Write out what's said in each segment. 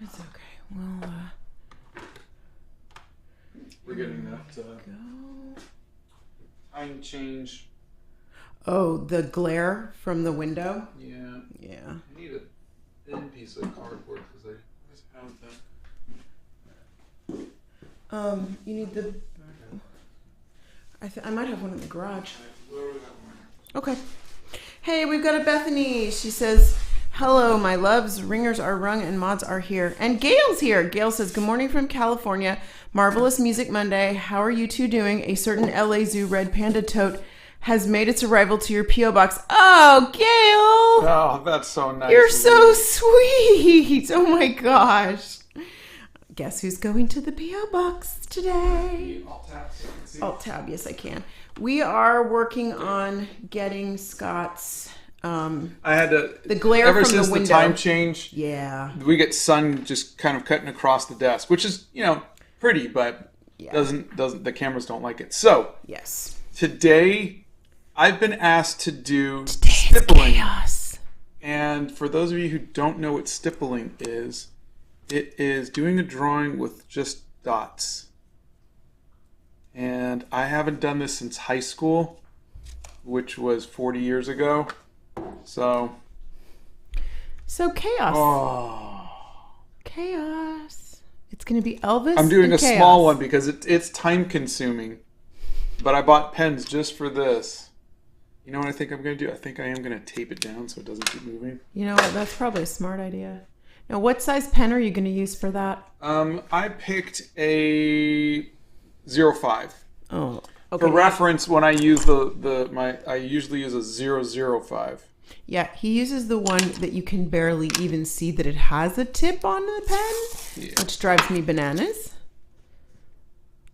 It's okay. Well, we're getting that go. time change. Oh, the glare from the window? Yeah. Yeah. I need a thin piece of cardboard because I always have that. You need the... I might have one in the garage. Okay. Hey, we've got a Bethany. She says, hello, my loves. Ringers are rung and mods are here. And Gail's here. Gail says, good morning from California. Marvelous Music Monday. How are you two doing? A certain LA Zoo red panda tote has made its arrival to your P.O. box. Oh, Gail! Oh, that's so nice. You're so sweet. Oh, my gosh. Guess who's going to the P.O. box today? Alt tab, yes I can. We are working on getting Scott's I had to the glare ever from since the window. the time change. Yeah. We get sun just kind of cutting across the desk, which is, pretty, but doesn't the cameras don't like it. So Yes. today I've been asked to do stippling. Chaos. And for those of you who don't know what stippling is, it is doing a drawing with just dots. And I haven't done this since high school, which was 40 years ago. So chaos. Oh. Chaos. It's going to be Elvis. I'm doing and a chaos. small one because it's time consuming. But I bought pens just for this. You know what I think I'm going to do? I think I am going to tape it down so it doesn't keep moving. You know what? That's probably a smart idea. Now, what size pen are you going to use for that? I picked a 05. Oh, okay. For reference, when I use I usually use a 005. Yeah, he uses the one that you can barely even see that it has a tip on the pen, which drives me bananas.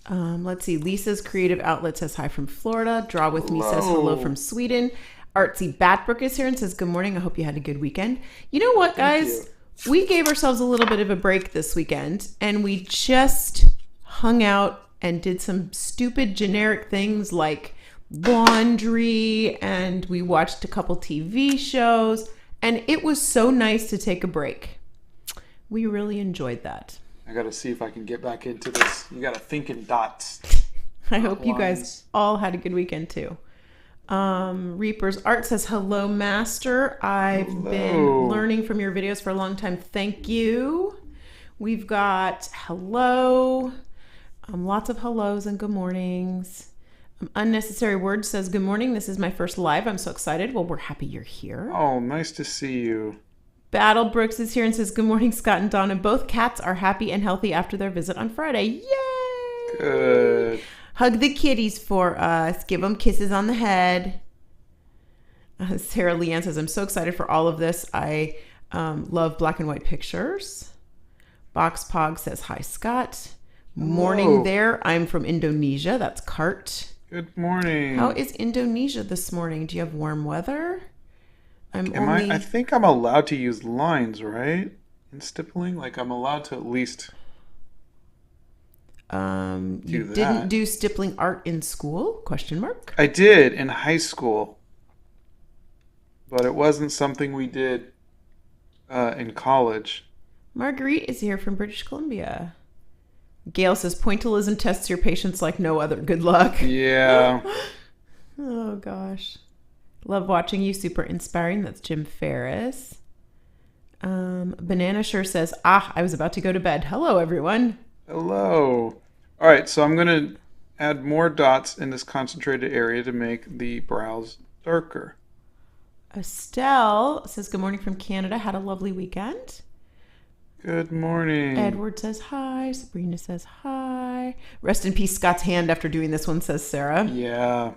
Let's see. Lisa's Creative Outlet says hi from Florida. Draw With Me says hello from Sweden. Artsy Batbrook is here and says good morning. I hope you had a good weekend. You know what, guys? We gave ourselves a little bit of a break this weekend, and we just hung out and did some stupid generic things like laundry, and we watched a couple TV shows, and it was so nice to take a break. We really enjoyed that. I gotta see if I can get back into this. You gotta think in dots. I hope you guys all had a good weekend too. Reaper's Art says hello, master. I've been learning from your videos for a long time. Thank you. We've got hello, lots of hellos and good mornings. Unnecessary Word says good morning. This is my first live. I'm so excited. Well, we're happy you're here. Oh, nice to see you. Battle Brooks is here and says good morning, Scott and Donna. Both cats are happy and healthy after their visit on Friday. Yay! Good. Hug the kitties for us. Give them kisses on the head. Sarah Leanne says, I'm so excited for all of this. I love black and white pictures. Box Pog says, hi, Scott. Morning there. I'm from Indonesia. That's Cart. Good morning. How is Indonesia this morning? Do you have warm weather? I think I'm allowed to use lines, right? In stippling? Like I'm allowed to at least... You didn't do stippling art in school? Question mark. I did in high school, but it wasn't something we did in college. Marguerite is here from British Columbia. Gail says pointillism tests your patience like no other. Good luck. Yeah. Oh gosh, love watching you. Super inspiring. That's Jim Ferris. Banana sure says, I was about to go to bed. Hello, everyone. Hello. All right, so I'm going to add more dots in this concentrated area to make the brows darker. Estelle says, good morning from Canada. Had a lovely weekend. Good morning. Edward says hi. Sabrina says hi. Rest in peace, Scott's hand after doing this one, says Sarah. Yeah.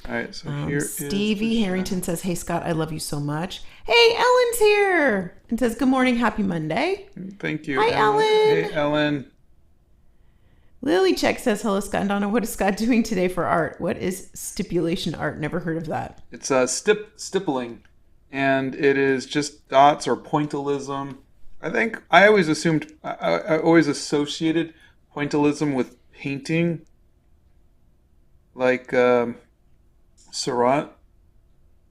All right, so here Stevie Harrington says, hey, Scott, I love you so much. Hey, Ellen's here and says, good morning. Happy Monday. Thank you. Hi, Ellen. Hey, Ellen. Lily Check says, hello, Scott and Donna. What is Scott doing today for art? What is stipulation art? Never heard of that. It's stippling, and it is just dots or pointillism. I think I always assumed, I always associated pointillism with painting, like Seurat,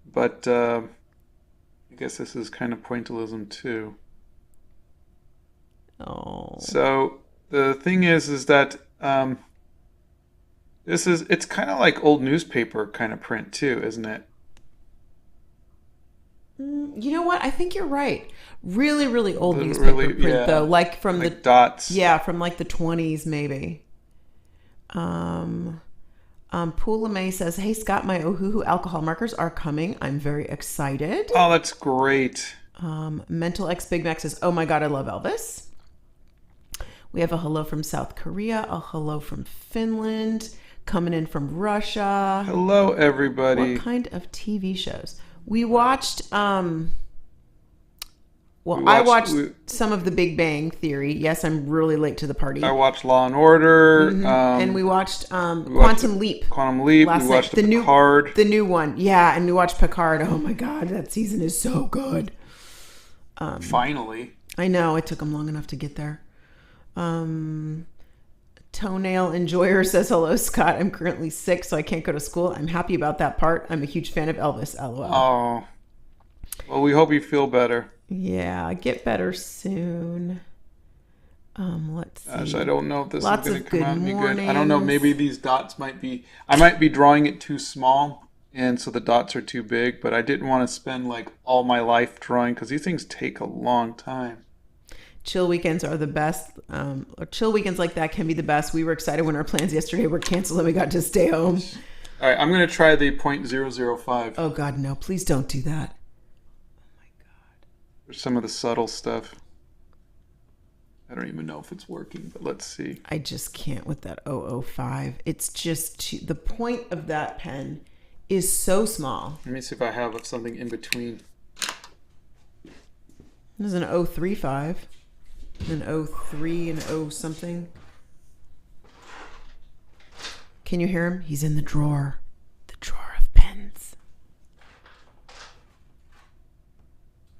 but I guess this is kind of pointillism too. So the thing is that it's kind of like old newspaper kind of print too, isn't it? You know what? I think you're right. Really, really old newspaper Really, print yeah, though, like from like dots. from like the 20s maybe. Poola May says, "Hey Scott, my Ohuhu alcohol markers are coming. I'm very excited." Oh, that's great. Mental X Big Mac says, "Oh my God, I love Elvis." We have a hello from South Korea, a hello from Finland, coming in from Russia. Hello, everybody. What kind of TV shows? We watched, I watched some of The Big Bang Theory. Yes, I'm really late to the party. I watched Law and Order. And we watched Quantum Leap. Quantum Leap. Last we watched night. Picard. The new one. Yeah, and we watched Picard. Oh my God, that season is so good. Finally. I know, it took them long enough to get there. Toenail Enjoyer says, "Hello, Scott. I'm currently sick, so I can't go to school. I'm happy about that part. I'm a huge fan of Elvis. LOL." Oh. Well, we hope you feel better. Yeah, get better soon. Let's see. Gosh, I don't know if this Lots is going of to come good out and be good. mornings. I don't know. Maybe these dots might be... I might be drawing it too small, and so the dots are too big, but I didn't want to spend like all my life drawing because these things take a long time. Chill weekends are the best. Or chill weekends like that can be the best. We were excited when our plans yesterday were canceled and we got to stay home. All right, I'm going to try the .005. Oh God, no! Please don't do that. Oh my God. For some of the subtle stuff. I don't even know if it's working, but let's see. I just can't with that 005. It's just the point of that pen is so small. Let me see if I have something in between. There's an 035. An 03 and 0 something. Can you hear him? He's in the drawer. The drawer of pens.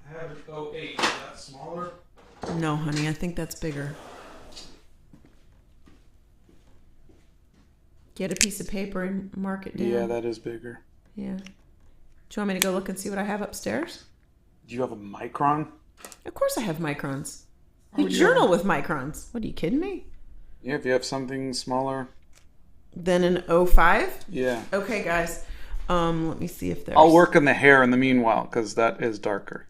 I have an 08. Is that smaller? No, honey. I think that's bigger. Get a piece of paper and mark it down. Yeah, that is bigger. Yeah. Do you want me to go look and see what I have upstairs? Do you have a micron? Of course I have microns. You journal with microns. What, are you kidding me? Yeah, if you have something smaller. Then an 05? Yeah. Okay, guys. Let me see if there's... I'll work on the hair in the meanwhile, because that is darker.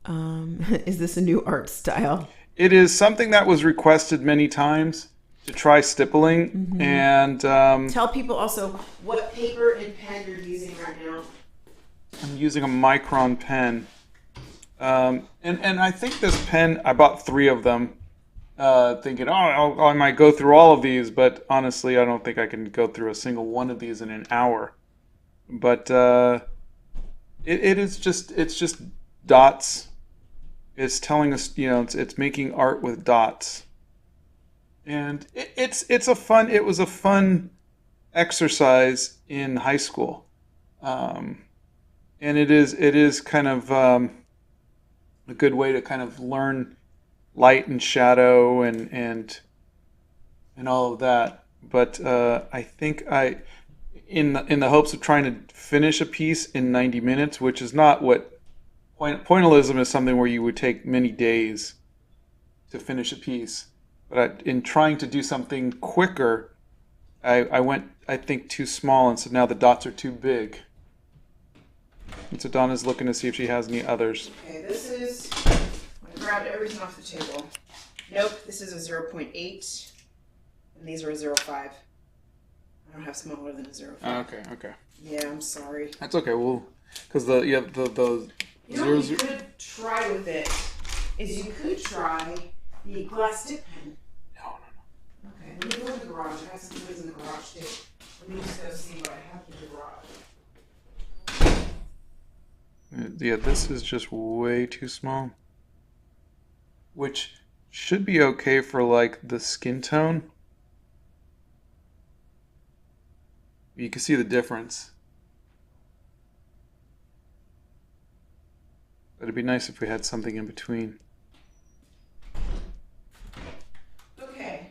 Is this a new art style? It is something that was requested many times to try stippling. Mm-hmm. And tell people also what paper and pen you're using right now. I'm using a micron pen. And I think this pen, I bought 3 of them, thinking, I might go through all of these, but honestly, I don't think I can go through a single one of these in an hour. But it's just dots. It's telling us, it's making art with dots, and it was a fun exercise in high school, and it is kind of a good way to kind of learn light and shadow and all of that. But I think in the hopes of trying to finish a piece in 90 minutes, which is not what pointillism is, something where you would take many days to finish a piece. But in trying to do something quicker, I went, I think, too small, and so now the dots are too big. And so Donna's looking to see if she has any others. Okay, this is... I grabbed everything off the table. Nope, this is a 0.8, and these are a 0.5. I don't have smaller than a 0.5. Okay. Yeah, I'm sorry. That's okay. Well, because the You know what you could try with it is you could try the glass dip pen. No. Okay, let me go in the garage. I have some things in the garage too. Let me just go see what I have in the garage. Yeah, this is just way too small. Which should be okay for like the skin tone. You can see the difference. But it'd be nice if we had something in between. Okay,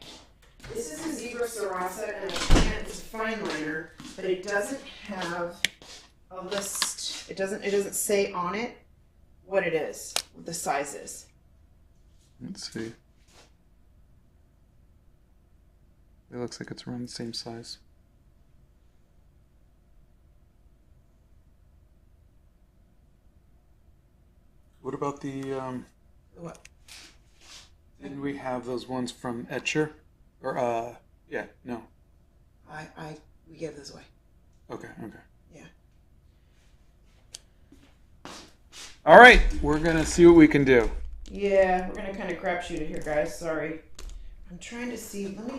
this is a Zebra Sarasa, and it's a fine liner, but it doesn't have a list. It doesn't say on it what it is, what the size is. Let's see. It looks like it's around the same size. What about the What? didn't we have those ones from Etcher? Or yeah, no. We gave those away. Okay. Yeah. All right, we're gonna see what we can do. Yeah, we're gonna kind of crapshoot it here, guys. Sorry. I'm trying to see. Let me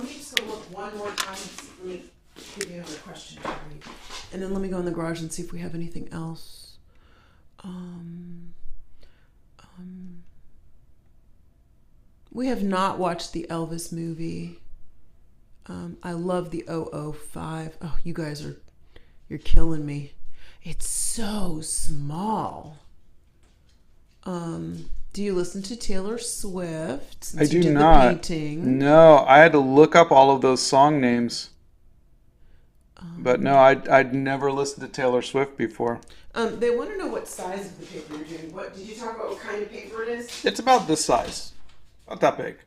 just go look one more time. Let me give you another question. And then let me go in the garage and see if we have anything else. We have not watched the Elvis movie. I love the 005. Oh, you guys you're killing me. It's so small. Do you listen to Taylor Swift? Since I do you did not. The painting? No, I had to look up all of those song names. But no, I'd never listened to Taylor Swift before. They want to know what size of the paper you're doing. What did you talk about? What kind of paper it is? It's about this size. Not that big.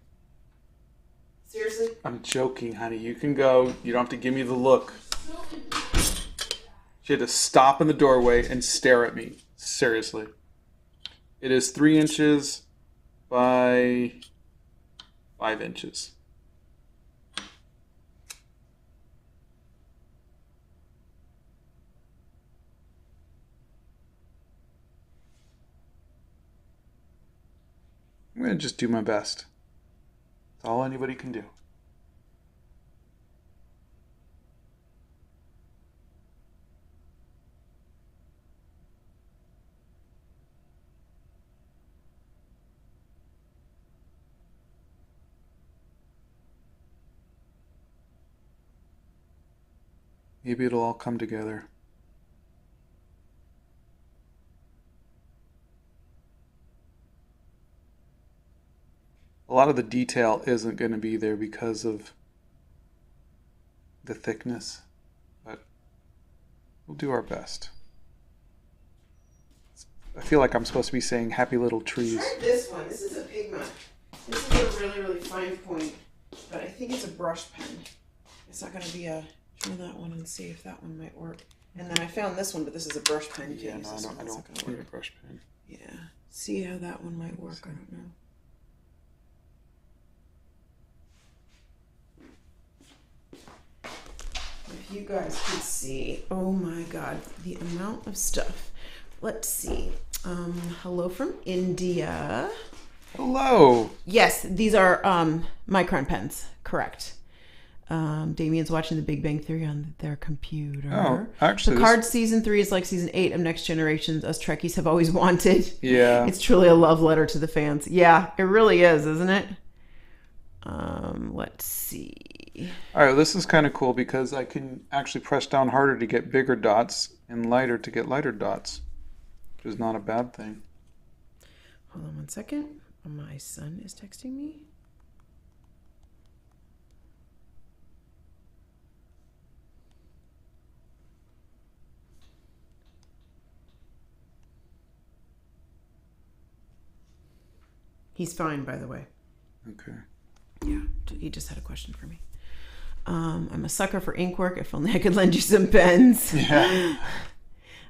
Seriously? I'm joking, honey. You can go. You don't have to give me the look. She had to stop in the doorway and stare at me. Seriously. It is 3 inches by 5 inches. I'm going to just do my best. That's all anybody can do. Maybe it'll all come together. A lot of the detail isn't going to be there because of the thickness, but we'll do our best. I feel like I'm supposed to be saying happy little trees. Try this one. This is a Pigma. This is a really, really fine point, but I think it's a brush pen. It's not going to be a... Try that one and see if that one might work. And then I found this one, but this is a brush pen. Yeah, no, I don't need a brush pen. Yeah. See how that one might work. I don't know. If you guys could see, oh my God, the amount of stuff. Let's see. Hello from India. Hello. Yes, these are micron pens. Correct. Damien's watching The Big Bang Theory on their computer. Oh, actually, Picard season 3 is like season 8 of Next Generations. Us Trekkies have always wanted. Yeah, it's truly a love letter to the fans. Yeah, it really is, isn't it? Let's see. All right, this is kind of cool because I can actually press down harder to get bigger dots and lighter to get lighter dots, which is not a bad thing. Hold on one second. My son is texting me. He's fine, by the way. Okay. Yeah, he just had a question for me. I'm a sucker for ink work. If only I could lend you some pens. Yeah.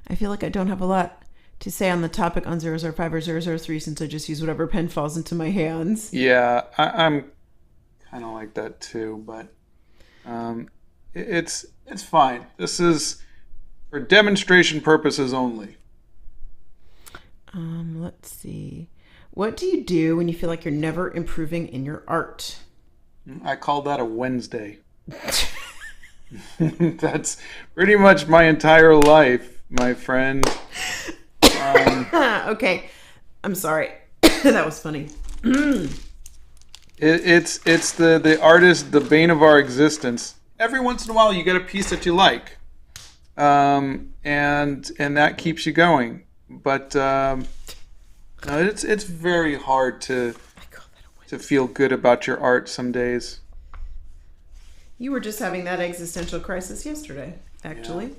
I feel like I don't have a lot to say on the topic on 005 or 003 since I just use whatever pen falls into my hands. Yeah, I'm kind of like that too, but it's fine. This is for demonstration purposes only. Let's see. What do you do when you feel like you're never improving in your art? I call that a Wednesday. That's pretty much my entire life, my friend. Okay, I'm sorry. That was funny. It's the artist, the bane of our existence. Every once in a while, you get a piece that you like, and that keeps you going. But no, it's very hard to feel good about your art some days. You were just having that existential crisis yesterday, actually. Yeah.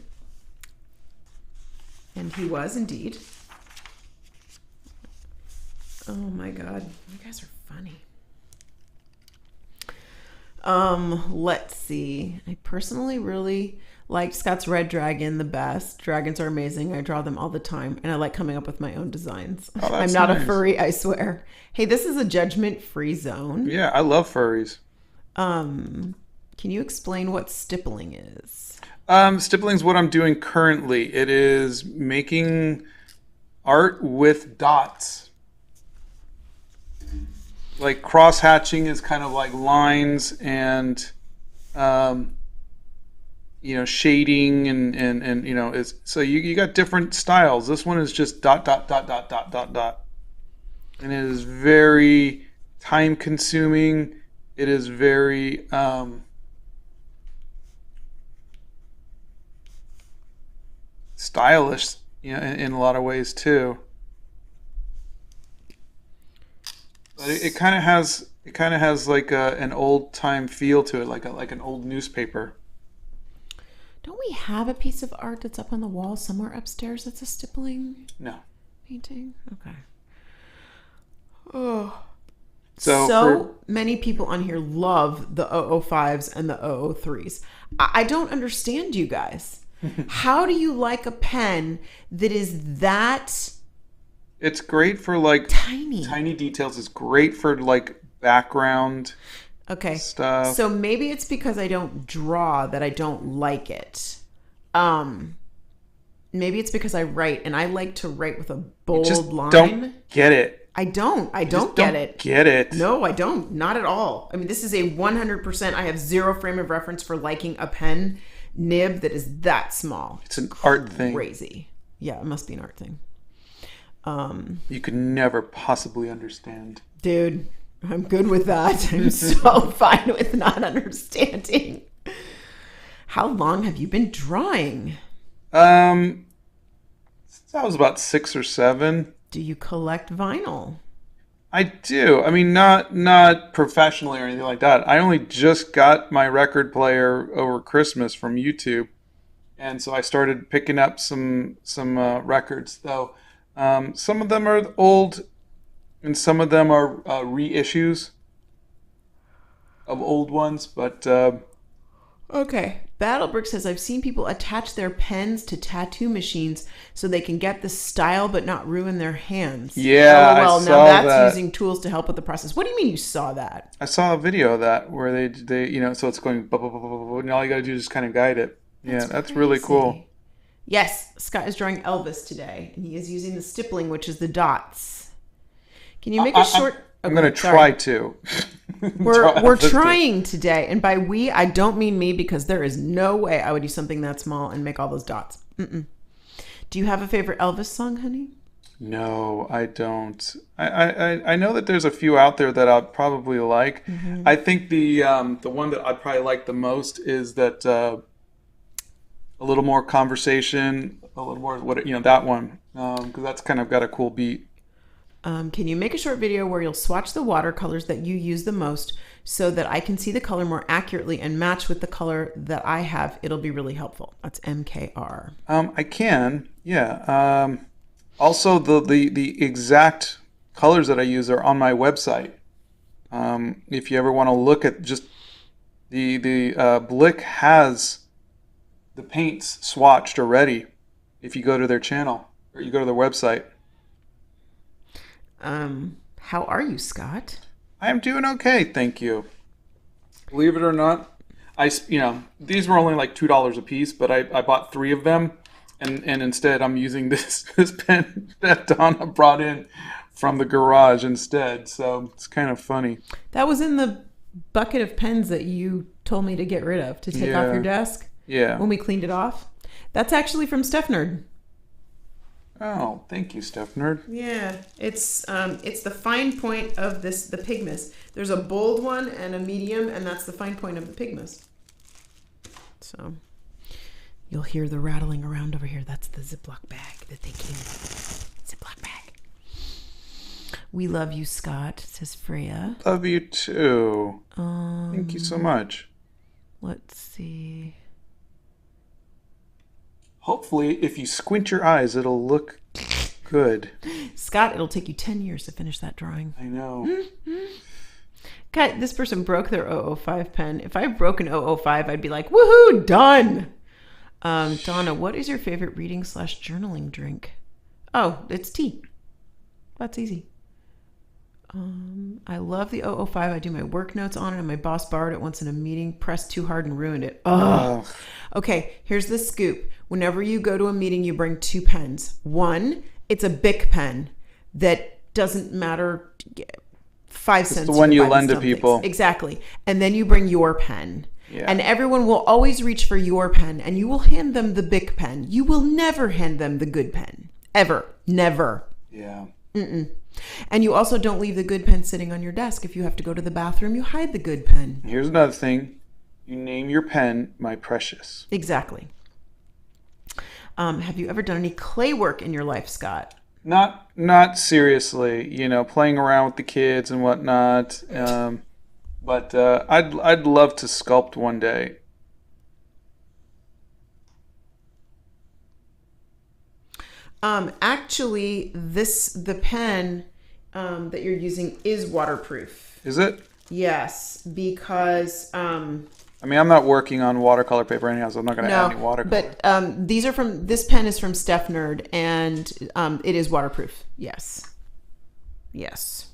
And he was indeed. Oh my God. You guys are funny. Let's see. I personally really liked Scott's Red Dragon the best. Dragons are amazing. I draw them all the time, and I like coming up with my own designs. Oh, I'm that's not nice. a furry, I swear. Hey, this is a judgment-free zone. Yeah, I love furries. Can you explain what stippling is? Stippling is what I'm doing currently. It is making art with dots. Like cross hatching is kind of like lines and shading and is so you got different styles. This one is just dot dot dot dot dot dot dot. And it is very time consuming. It is very stylish, in a lot of ways too. But it kind of has like an old time feel to it, like an old newspaper. Don't we have a piece of art that's up on the wall somewhere upstairs that's a stippling No. painting? Okay. Oh. So So many people on here love the 005s and the 003s. I don't understand you guys. How do you like a pen that is that it's great for like tiny details. It's great for like background stuff. So maybe it's because I don't draw that I don't like it. Maybe it's because I write, and I like to write with a bold just line. Don't get it. I don't Just get it. Get it. No, I don't. Not at all. I mean, this is a 100%. I have zero frame of reference for liking a pen nib that is that small. It's an art thing. Crazy. Yeah, it must be an art thing. You could never possibly understand. Dude, I'm good with that. I'm so fine with not understanding. How long have you been drawing? Since I was about 6 or 7. Do you collect vinyl? I do. I mean, not professionally or anything like that. I only just got my record player over Christmas from YouTube, and so I started picking up some records. Though some of them are old, and some of them are reissues of old ones. But Okay. Battlebrick says, I've seen people attach their pens to tattoo machines so they can get the style but not ruin their hands. Yeah, well, I now saw that's that. using tools to help with the process. What do you mean you saw that? I saw a video of that where they so it's going blah, blah, blah, blah, blah, and all you got to do is just kind of guide it. Yeah, that's really cool. Yes, Scott is drawing Elvis today, and he is using the stippling, which is the dots. Can you make a short... I'm going to try to. We're trying today, and by we, I don't mean me, because there is no way I would do something that small and make all those dots. Mm-mm. Do you have a favorite Elvis song, honey? No, I don't. I know that there's a few out there that I'd probably like. Mm-hmm. I think the one that I'd probably like the most is that a little more conversation, a little more that one, because that's kind of got a cool beat. Can you make a short video where you'll swatch the watercolors that you use the most so that I can see the color more accurately and match with the color that I have? It'll be really helpful. That's MKR. I can, yeah. Also, the exact colors that I use are on my website. If you ever want to look at just the Blick has the paints swatched already. If you go to their channel or you go to their website. How are you, Scott? I am doing okay, thank you. Believe it or not, these were only like $2 a piece, but I bought 3 of them, and instead I'm using this pen that Donna brought in from the garage instead. So it's kind of funny. That was in the bucket of pens that you told me to get rid of, to take off your desk. Yeah. When we cleaned it off. That's actually from Steph Nerd. Oh, thank you, Steph Nerd. Yeah, it's the fine point of the Pygmus. There's a bold one and a medium, and that's the fine point of the Pygmus. So you'll hear the rattling around over here. That's the Ziploc bag that they came in. Ziploc bag. We love you, Scott, says Freya. Love you too. Thank you so much. Let's see. Hopefully, if you squint your eyes, it'll look Good. Scott, it'll take you 10 years to finish that drawing. I know. God, this person broke their 005 pen. If I broke an 005, I'd be like, woohoo, done. Donna, what is your favorite reading/journaling drink? Oh, it's tea. That's easy. I love the 005. I do my work notes on it, and my boss borrowed it once in a meeting, pressed too hard and ruined it. Oh. Okay, here's the scoop. Whenever you go to a meeting, you bring 2 pens. One, it's a Bic pen that doesn't matter, 5 cents. It's the one you lend to people. Things. Exactly. And then you bring your pen. Yeah. And everyone will always reach for your pen, and you will hand them the Bic pen. You will never hand them the good pen. Ever. Never. Yeah. Mm-mm. And you also don't leave the good pen sitting on your desk. If you have to go to the bathroom, you hide the good pen. Here's another thing. You name your pen My Precious. Exactly. Have you ever done any clay work in your life, Scott? Not seriously. Playing around with the kids and whatnot. But I'd love to sculpt one day. Actually, the pen that you're using is waterproof. Is it? Yes, because I'm not working on watercolor paper anyhow, so I'm not going to add any watercolor. But this pen is from Steph Nerd, and it is waterproof. Yes. Yes.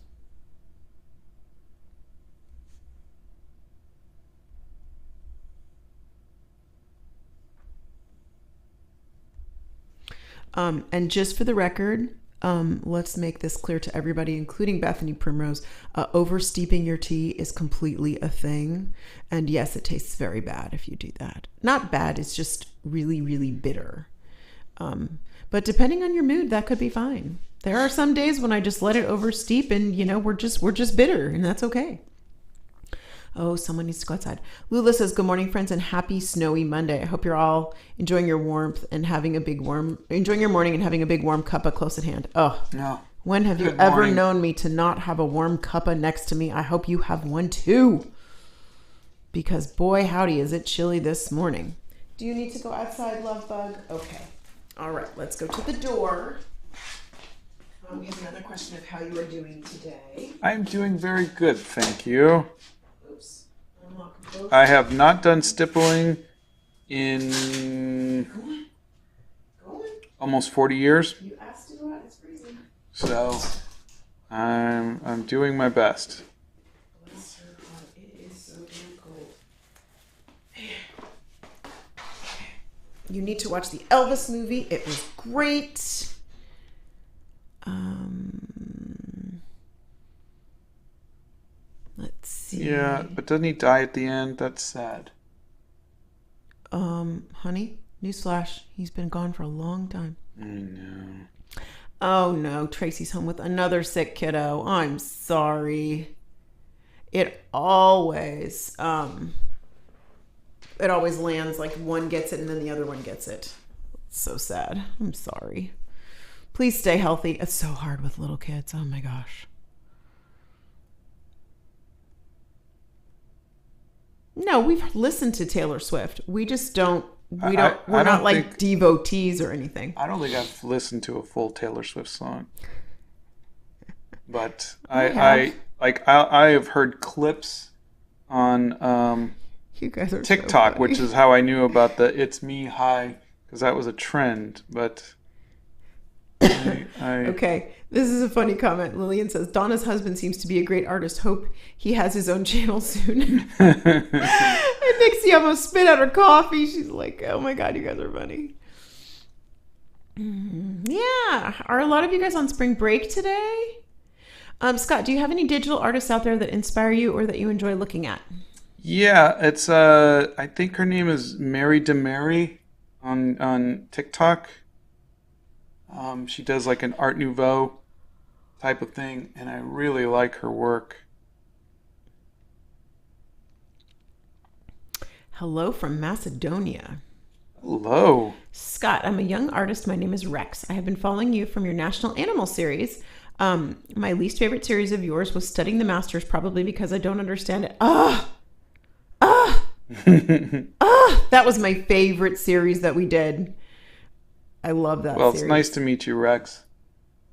And just for the record, let's make this clear to everybody, including Bethany Primrose. Over-steeping your tea is completely a thing. And yes, it tastes very bad if you do that. Not bad, it's just really, really bitter. But depending on your mood, that could be fine. There are some days when I just let it over-steep and, we're just bitter, and that's okay. Oh, someone needs to go outside. Lula says, good morning, friends, and happy snowy Monday. I hope you're all enjoying your warmth and enjoying your morning and having a big warm cuppa close at hand. Oh, no. When have you ever known me to not have a warm cuppa next to me? I hope you have one too. Because boy, howdy, is it chilly this morning. Do you need to go outside, love bug? Okay. All right, let's go to the door. We have another question of how you are doing today. I'm doing very good, thank you. I have not done stippling in almost 40 years. You asked to go out, it's freezing. So I'm doing my best. Bless her heart, it is so damn cold. You need to watch the Elvis movie. It was great. Let's see. Yeah, but doesn't he die at the end? That's sad. Honey, newsflash, he's been gone for a long time. I know. Oh no, Tracy's home with another sick kiddo. I'm sorry. It always lands like one gets it and then the other one gets it. It's so sad. I'm sorry. Please stay healthy. It's so hard with little kids. Oh my gosh. No, we've listened to Taylor Swift. We just don't. We're not like devotees or anything. I don't think I've listened to a full Taylor Swift song, but I have heard clips on you guys are TikTok, so which is how I knew about the "It's Me" high, because that was a trend. But okay, this is a funny comment. Lillian says, Donna's husband seems to be a great artist. Hope he has his own channel soon. And Nixie almost spit out her coffee. She's like, oh my God, you guys are funny. Yeah. Are a lot of you guys on spring break today? Scott, do you have any digital artists out there that inspire you or that you enjoy looking at? Yeah, it's I think her name is Mary DeMary on TikTok. She does like an Art Nouveau type of thing, and I really like her work. Hello from Macedonia. Hello. Scott, I'm a young artist. My name is Rex. I have been following you from your National Animal series. My least favorite series of yours was Studying the Masters, probably because I don't understand it. That was my favorite series that we did. I love that series. Well, it's nice to meet you, Rex.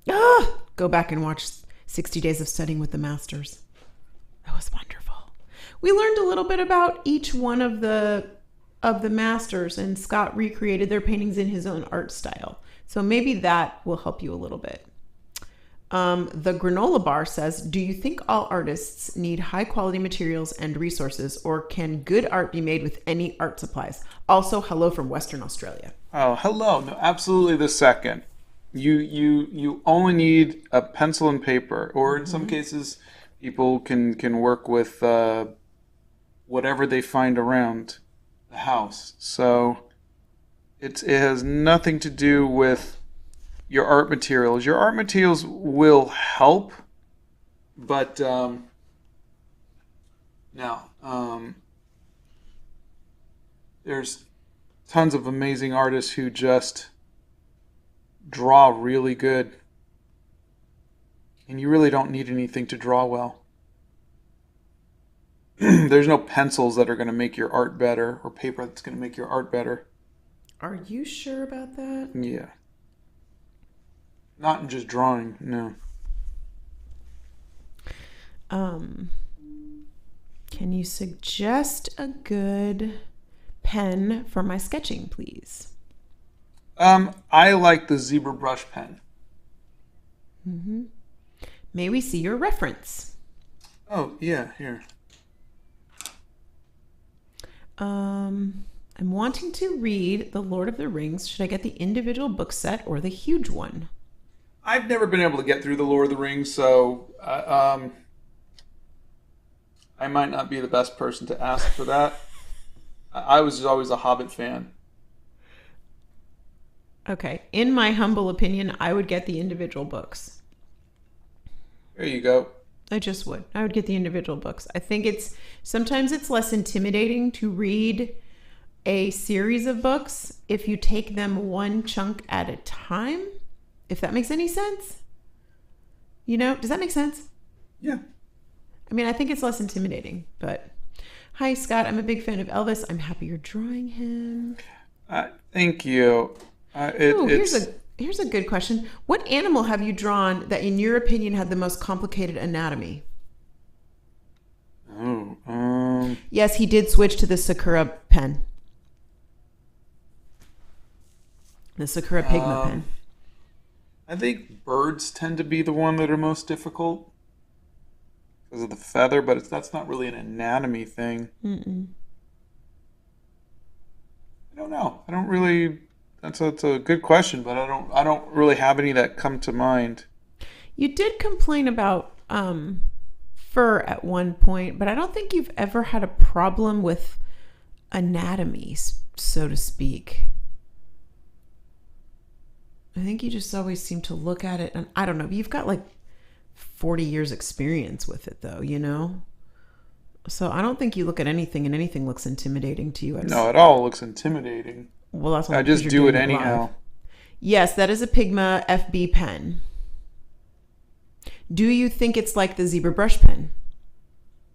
Go back and watch 60 Days of Studying with the Masters. That was wonderful. We learned a little bit about each one of the masters, and Scott recreated their paintings in his own art style. So maybe that will help you a little bit. The granola bar says, do you think all artists need high quality materials and resources, or can good art be made with any art supplies? Also, hello from Western Australia. Oh, hello. No, absolutely the second. You only need a pencil and paper, or in some cases, people can work with whatever they find around the house. So it has nothing to do with your art materials. Your art materials will help, but there's tons of amazing artists who just draw really good, and you really don't need anything to draw well. There's no pencils that are going to make your art better, or paper that's going to make your art better. Are you sure about that? Yeah. Not in just drawing, no. Can you suggest a good pen for my sketching, please? I like the zebra brush pen. Mm-hmm. May we see your reference? Oh, yeah, here. I'm wanting to read The Lord of the Rings. Should I get the individual book set or the huge one? I've never been able to get through The Lord of the Rings, so I might not be the best person to ask for that. I was always a Hobbit fan. Okay. In my humble opinion, I would get the individual books. There you go. I just would. I would get the individual books. I think sometimes it's less intimidating to read a series of books if you take them one chunk at a time, if that makes any sense. Does that make sense? Yeah. I mean, I think it's less intimidating, but hi, Scott. I'm a big fan of Elvis. I'm happy you're drawing him. Thank you. Here's a good question. What animal have you drawn that, in your opinion, had the most complicated anatomy? Yes, he did switch to the Sakura pen. The Sakura Pigma pen. I think birds tend to be the one that are most difficult because of the feather, but that's not really an anatomy thing. Mm-mm. I don't know. I don't really. That's a good question, but I don't really have any that come to mind. You did complain about fur at one point, but I don't think you've ever had a problem with anatomy, so to speak. I think you just always seem to look at it, and I don't know. You've got like 40 years experience with it, though, So I don't think you look at anything and anything looks intimidating to you. No, it all looks intimidating. Well, that's I just do it anyhow. Yes, that is a Pigma FB pen. Do you think it's like the zebra brush pen?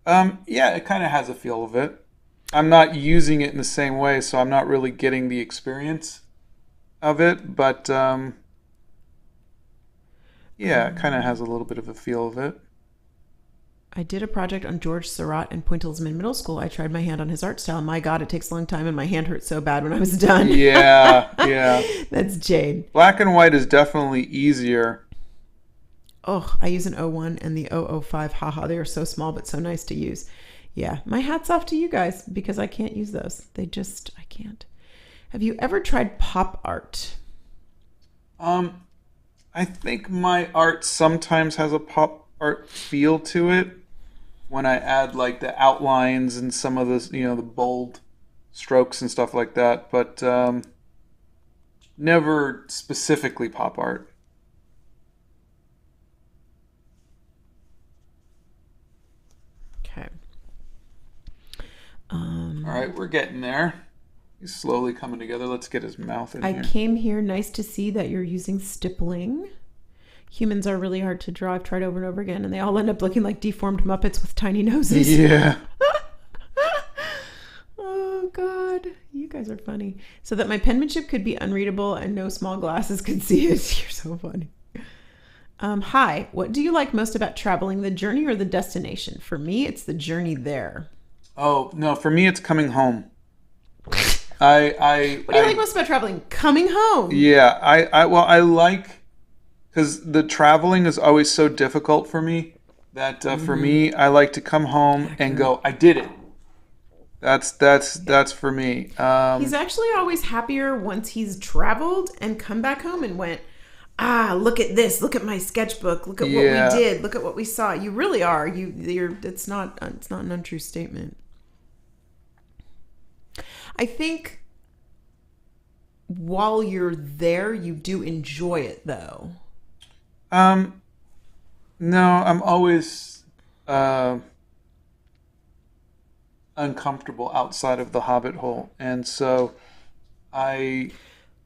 Yeah, it kind of has a feel of it. I'm not using it in the same way, so I'm not really getting the experience of it, but yeah, it kind of has a little bit of a feel of it. I did a project on George Surratt in Point Hillsman Middle School. I tried my hand on his art style. My God, it takes a long time, and my hand hurt so bad when I was done. Yeah. That's Jade. Black and white is definitely easier. Oh, I use an 01 and the 005. Haha, they are so small but so nice to use. Yeah, my hat's off to you guys because I can't use those. I can't. Have you ever tried pop art? I think my art sometimes has a pop art feel to it when I add like the outlines and some of the the bold strokes and stuff like that, but never specifically pop art. Okay. All right, we're getting there. He's slowly coming together. Let's get his mouth in here. I came here. Nice to see that you're using stippling. Humans are really hard to draw. I've tried over and over again, and they all end up looking like deformed Muppets with tiny noses. Yeah. Oh, God. You guys are funny. So that my penmanship could be unreadable and no small glasses could see it. You're so funny. Hi, what do you like most about traveling, the journey or the destination? For me, it's the journey there. Oh, no, for me it's coming home. I What do you like most about traveling? Coming home. yeah, well, I like because the traveling is always so difficult for me that for me, I like to come home and Accurate. go, I did it. That's for me. He's actually always happier once he's traveled and come back home and went, look at this. Look at my sketchbook. Look at what we Yeah. did. Look at what we saw. You really are. It's not an untrue statement. I think while you're there, you do enjoy it though. Um, no, I'm always uh, uncomfortable outside of the Hobbit hole, and so I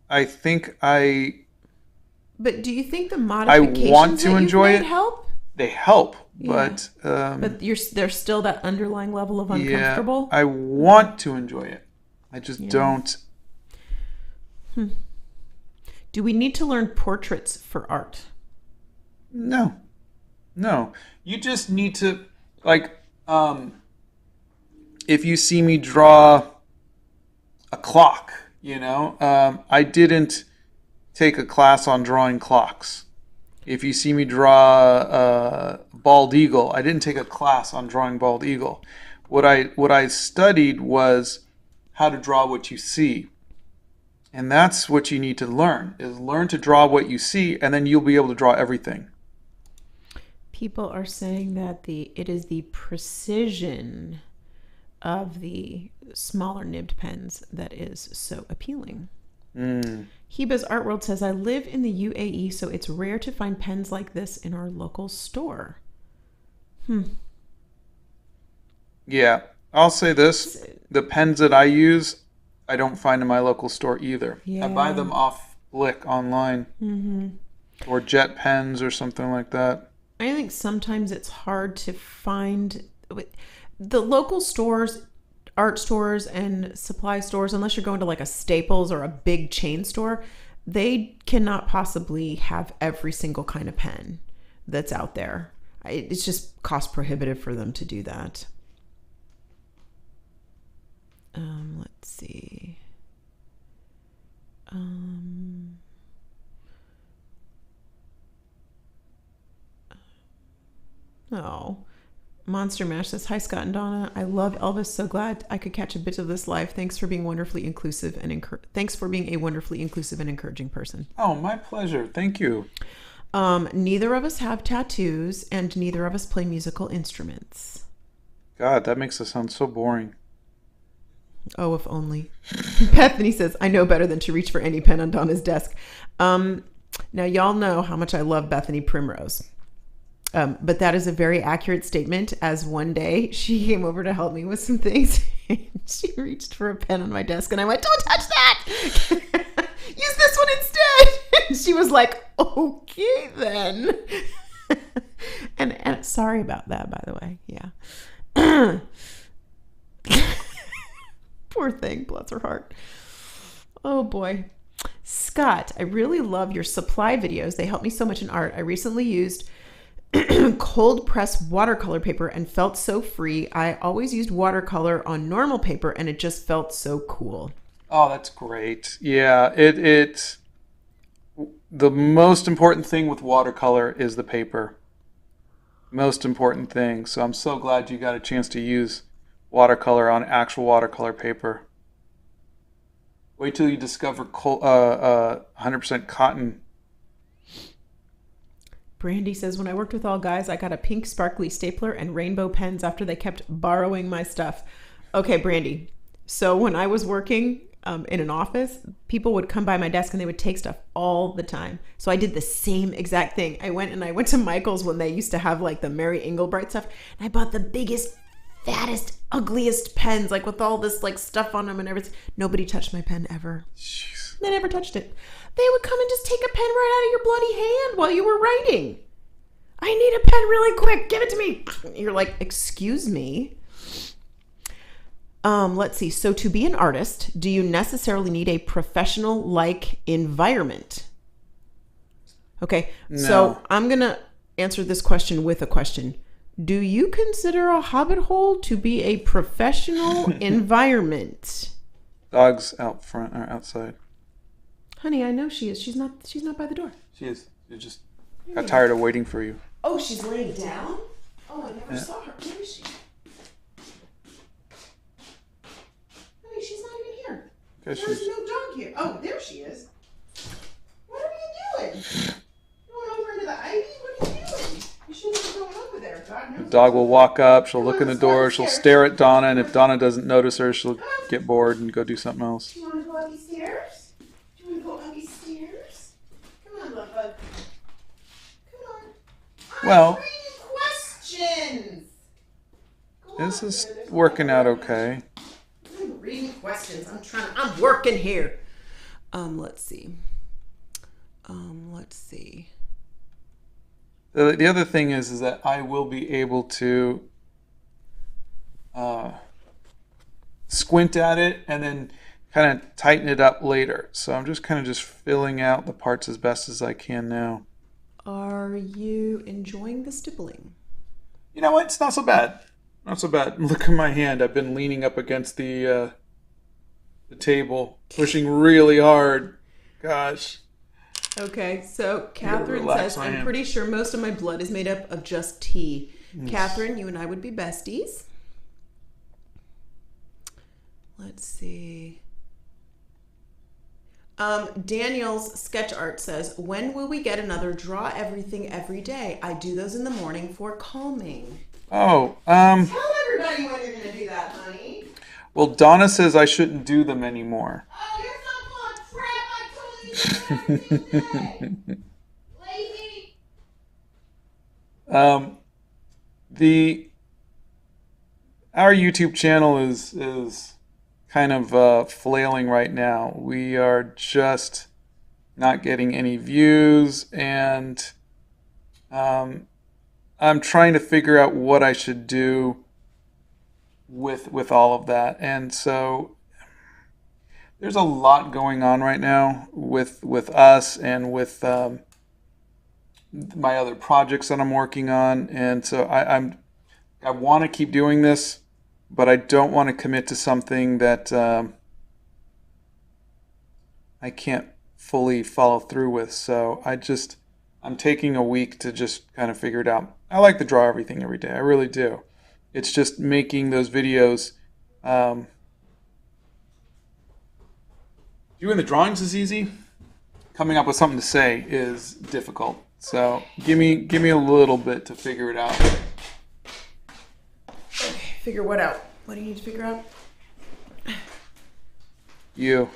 I think But do you think the I want modifications to that you've enjoy made it. help? They help, Yeah. but But there's still that underlying level of yeah, uncomfortable. I want to enjoy it. I just Yeah. don't. Do we need to learn portraits for art? No, no. You just need to like. If you see me draw a clock, I didn't take a class on drawing clocks. If you see me draw a bald eagle, I didn't take a class on drawing bald eagle. What I studied was how to draw what you see. And that's what you need to learn, is learn to draw what you see, and then you'll be able to draw everything. People are saying that it is the precision of the smaller nibbed pens that is so appealing. Heba's Art World says, I live in the UAE, so it's rare to find pens like this in our local store. Yeah, I'll say this. The pens that I use, I don't find in my local store either. I buy Yeah. them off Blick online or Jet Pens or something like that. I think sometimes it's hard to find the local stores, art stores and supply stores, unless you're going to like a Staples or a big chain store, they cannot possibly have every single kind of pen that's out there. It's just cost prohibitive for them to do that. Let's see. Oh, Monster Mash says, hi, Scott and Donna. I love Elvis. So glad I could catch a bit of this live. Thanks for being wonderfully inclusive and thanks for being a wonderfully inclusive and encouraging person. Oh, my pleasure. Thank you. Neither of us have tattoos and neither of us play musical instruments. God, that makes us sound so boring. Oh, if only. Bethany says, I know better than to reach for any pen on Donna's desk. Now, y'all know how much I love Bethany Primrose. But that is a very accurate statement, as one day she came over to help me with some things. And she reached for a pen on my desk and I went, don't touch that! Use this one instead! And she was like, okay then. And sorry about that, by the way. Yeah. Poor thing, bless her heart. Oh boy. Scott, I really love your supply videos. They help me so much in art. I recently used cold press watercolor paper and felt so free. I always used watercolor on normal paper and it just felt so cool. Oh, that's great. Yeah, it's the most important thing with watercolor is the paper. Most important thing. So I'm so glad you got a chance to use watercolor on actual watercolor paper. Wait till you discover 100% cotton. Brandy says, when I worked with all guys, I got a pink sparkly stapler and rainbow pens after they kept borrowing my stuff. Okay, Brandy. So when I was working in an office, people would come by my desk and they would take stuff all the time. So I did the same exact thing. I went to Michael's when they used to have like the Mary Englebright stuff. And I bought the biggest, fattest, ugliest pens, like with all this like stuff on them and everything. Nobody touched my pen ever. Jeez. They never touched it. They would come and just take a pen right out of your bloody hand while you were writing. I need a pen really quick. Give it to me. You're like, excuse me. Let's see. So to be an artist, do you necessarily need a professional-like environment? Okay, No. so I'm going to answer this question with a question. Do you consider a Hobbit hole to be a professional environment? Dog's out front or outside. Honey, I know she is. She's not by the door. She is. You just got tired of waiting for you. Oh, she's laying down? Oh, I never saw her. Where is she? Honey, she's not even here. There's no dog here. Oh, there she is. What are you doing? Going over into the ivy? What are you doing? You shouldn't be going over there. God knows. The dog will walk up. She'll look in the door. She'll stare at Donna, and if Donna doesn't notice her, she'll get bored and go do something else. Do you want to go up these stairs? Do you want to go up these stairs? Come on, love bug. Come on. Well, Questions. this is working out okay. I'm reading questions. I'm working here. Let's see. The other thing is that I will be able to squint at it and then kind of tighten it up later. So I'm just kind of filling out the parts as best as I can now. Are you enjoying the stippling? You know what? It's not so bad. Not so bad. Look at my hand. I've been leaning up against the table, pushing really hard. Gosh. Okay, so Catherine says, I'm pretty sure most of my blood is made up of just tea. Yes. Catherine, you and I would be besties. Let's see. Daniel's sketch art says, when will we get another draw everything every day? I do those in the morning for calming. Oh, tell everybody when you're going to do that, honey. Well, Donna says I shouldn't do them anymore. Oh, you're so full of crap. I totally do everything Lazy. Our YouTube channel is kind of flailing right now. We are just not getting any views, and I'm trying to figure out what I should do with all of that. And so there's a lot going on right now with us and with my other projects that I'm working on. And so I want to keep doing this, but I don't want to commit to something that I can't fully follow through with. So I'm taking a week to just kind of figure it out. I like to draw everything every day. I really do. It's just making those videos. Doing the drawings is easy. Coming up with something to say is difficult. So give me a little bit to figure it out. Okay, figure what out? What do you need to figure out? You.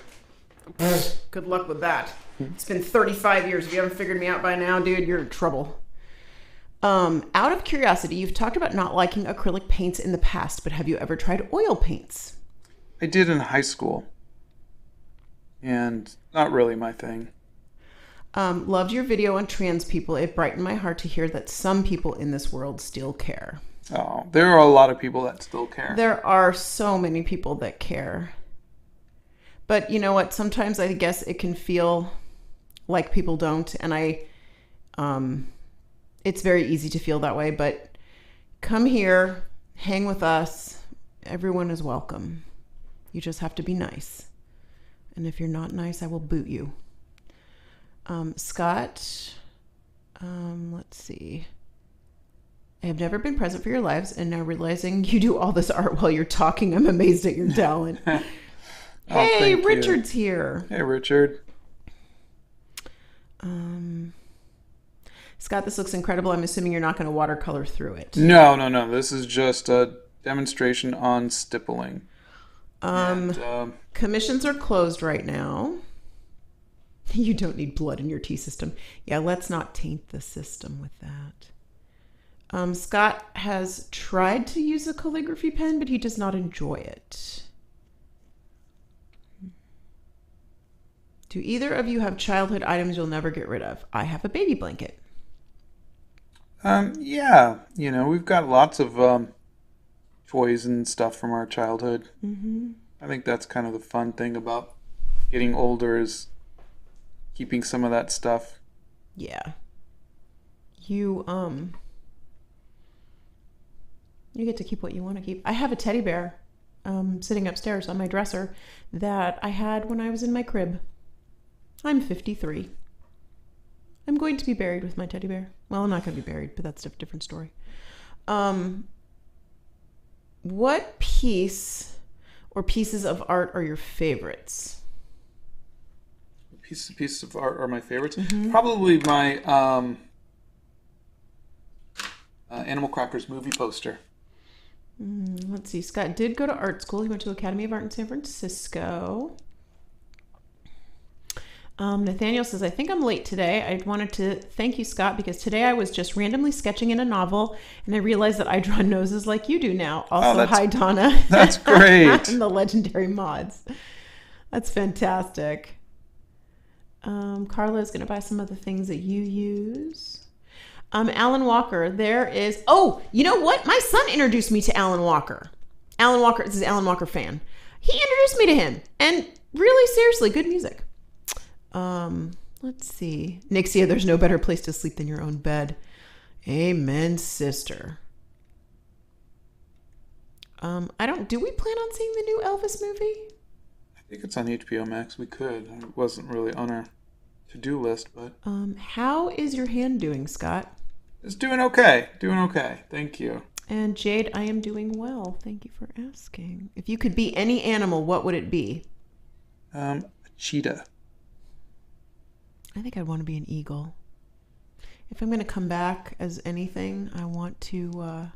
Good luck with that. It's been 35 years. If you haven't figured me out by now, dude, you're in trouble. Out of curiosity, you've talked about not liking acrylic paints in the past, but have you ever tried oil paints? I did in high school. And not really my thing. Loved your video on trans people. It brightened my heart to hear that some people in this world still care. Oh, there are a lot of people that still care. There are so many people that care. But you know what? Sometimes I guess it can feel like people don't. And it's very easy to feel that way. But come here, hang with us. Everyone is welcome. You just have to be nice. And if you're not nice, I will boot you. Scott, let's see. I have never been present for your lives, and now realizing you do all this art while you're talking, I'm amazed at your talent. Hey, Richard's here. Hey, Richard. Scott, this looks incredible. I'm assuming you're not going to watercolor through it. No. This is just a demonstration on stippling. Commissions are closed right now. You don't need blood in your tea system. Yeah, let's not taint the system with that. Scott has tried to use a calligraphy pen, but he does not enjoy it. Do either of you have childhood items you'll never get rid of? I have a baby blanket. Yeah. We've got lots of toys and stuff from our childhood. Mm-hmm. I think that's kind of the fun thing about getting older is keeping some of that stuff. Yeah. You you get to keep what you want to keep. I have a teddy bear sitting upstairs on my dresser that I had when I was in my crib. I'm 53. I'm going to be buried with my teddy bear. Well, I'm not going to be buried, but that's a different story. What piece or pieces of art are your favorites? Pieces of art are my favorites. Probably my Animal Crackers movie poster. Let's see. Scott did go to art school. He went to Academy of Art in San Francisco. Nathaniel says, I think I'm late today. I wanted to thank you, Scott, because today I was just randomly sketching in a novel, and I realized that I draw noses like you do now. Also, hi, Donna. That's great. And the legendary mods. That's fantastic. Carla is going to buy some of the things that you use. Alan Walker, there is... Oh, you know what? My son introduced me to Alan Walker. Alan Walker is an Alan Walker fan. He introduced me to him. And really, seriously, good music. Let's see. Nixia, there's no better place to sleep than your own bed. Amen, sister. Do we plan on seeing the new Elvis movie? I think it's on HBO Max. We could. It wasn't really on our to-do list, but... How is your hand doing, Scott? It's doing okay. Doing okay. Thank you. And Jade, I am doing well. Thank you for asking. If you could be any animal, what would it be? A cheetah. I think I'd want to be an eagle. If I'm going to come back as anything, I want to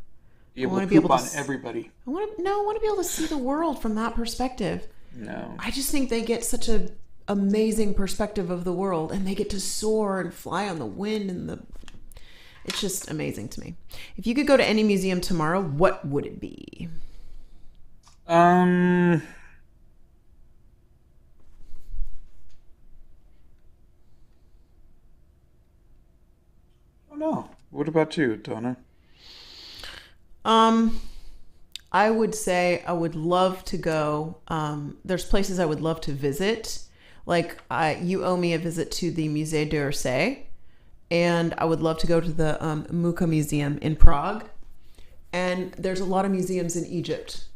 be able to poop on everybody. I want to be able to see the world from that perspective. No. I just think they get such an amazing perspective of the world, and they get to soar and fly on the wind, and it's just amazing to me. If you could go to any museum tomorrow, what would it be? I don't know. What about you, Donna? I would say I would love to go. There's places I would love to visit. Like you owe me a visit to the Musée d'Orsay, and I would love to go to the Mucha Museum in Prague. And there's a lot of museums in Egypt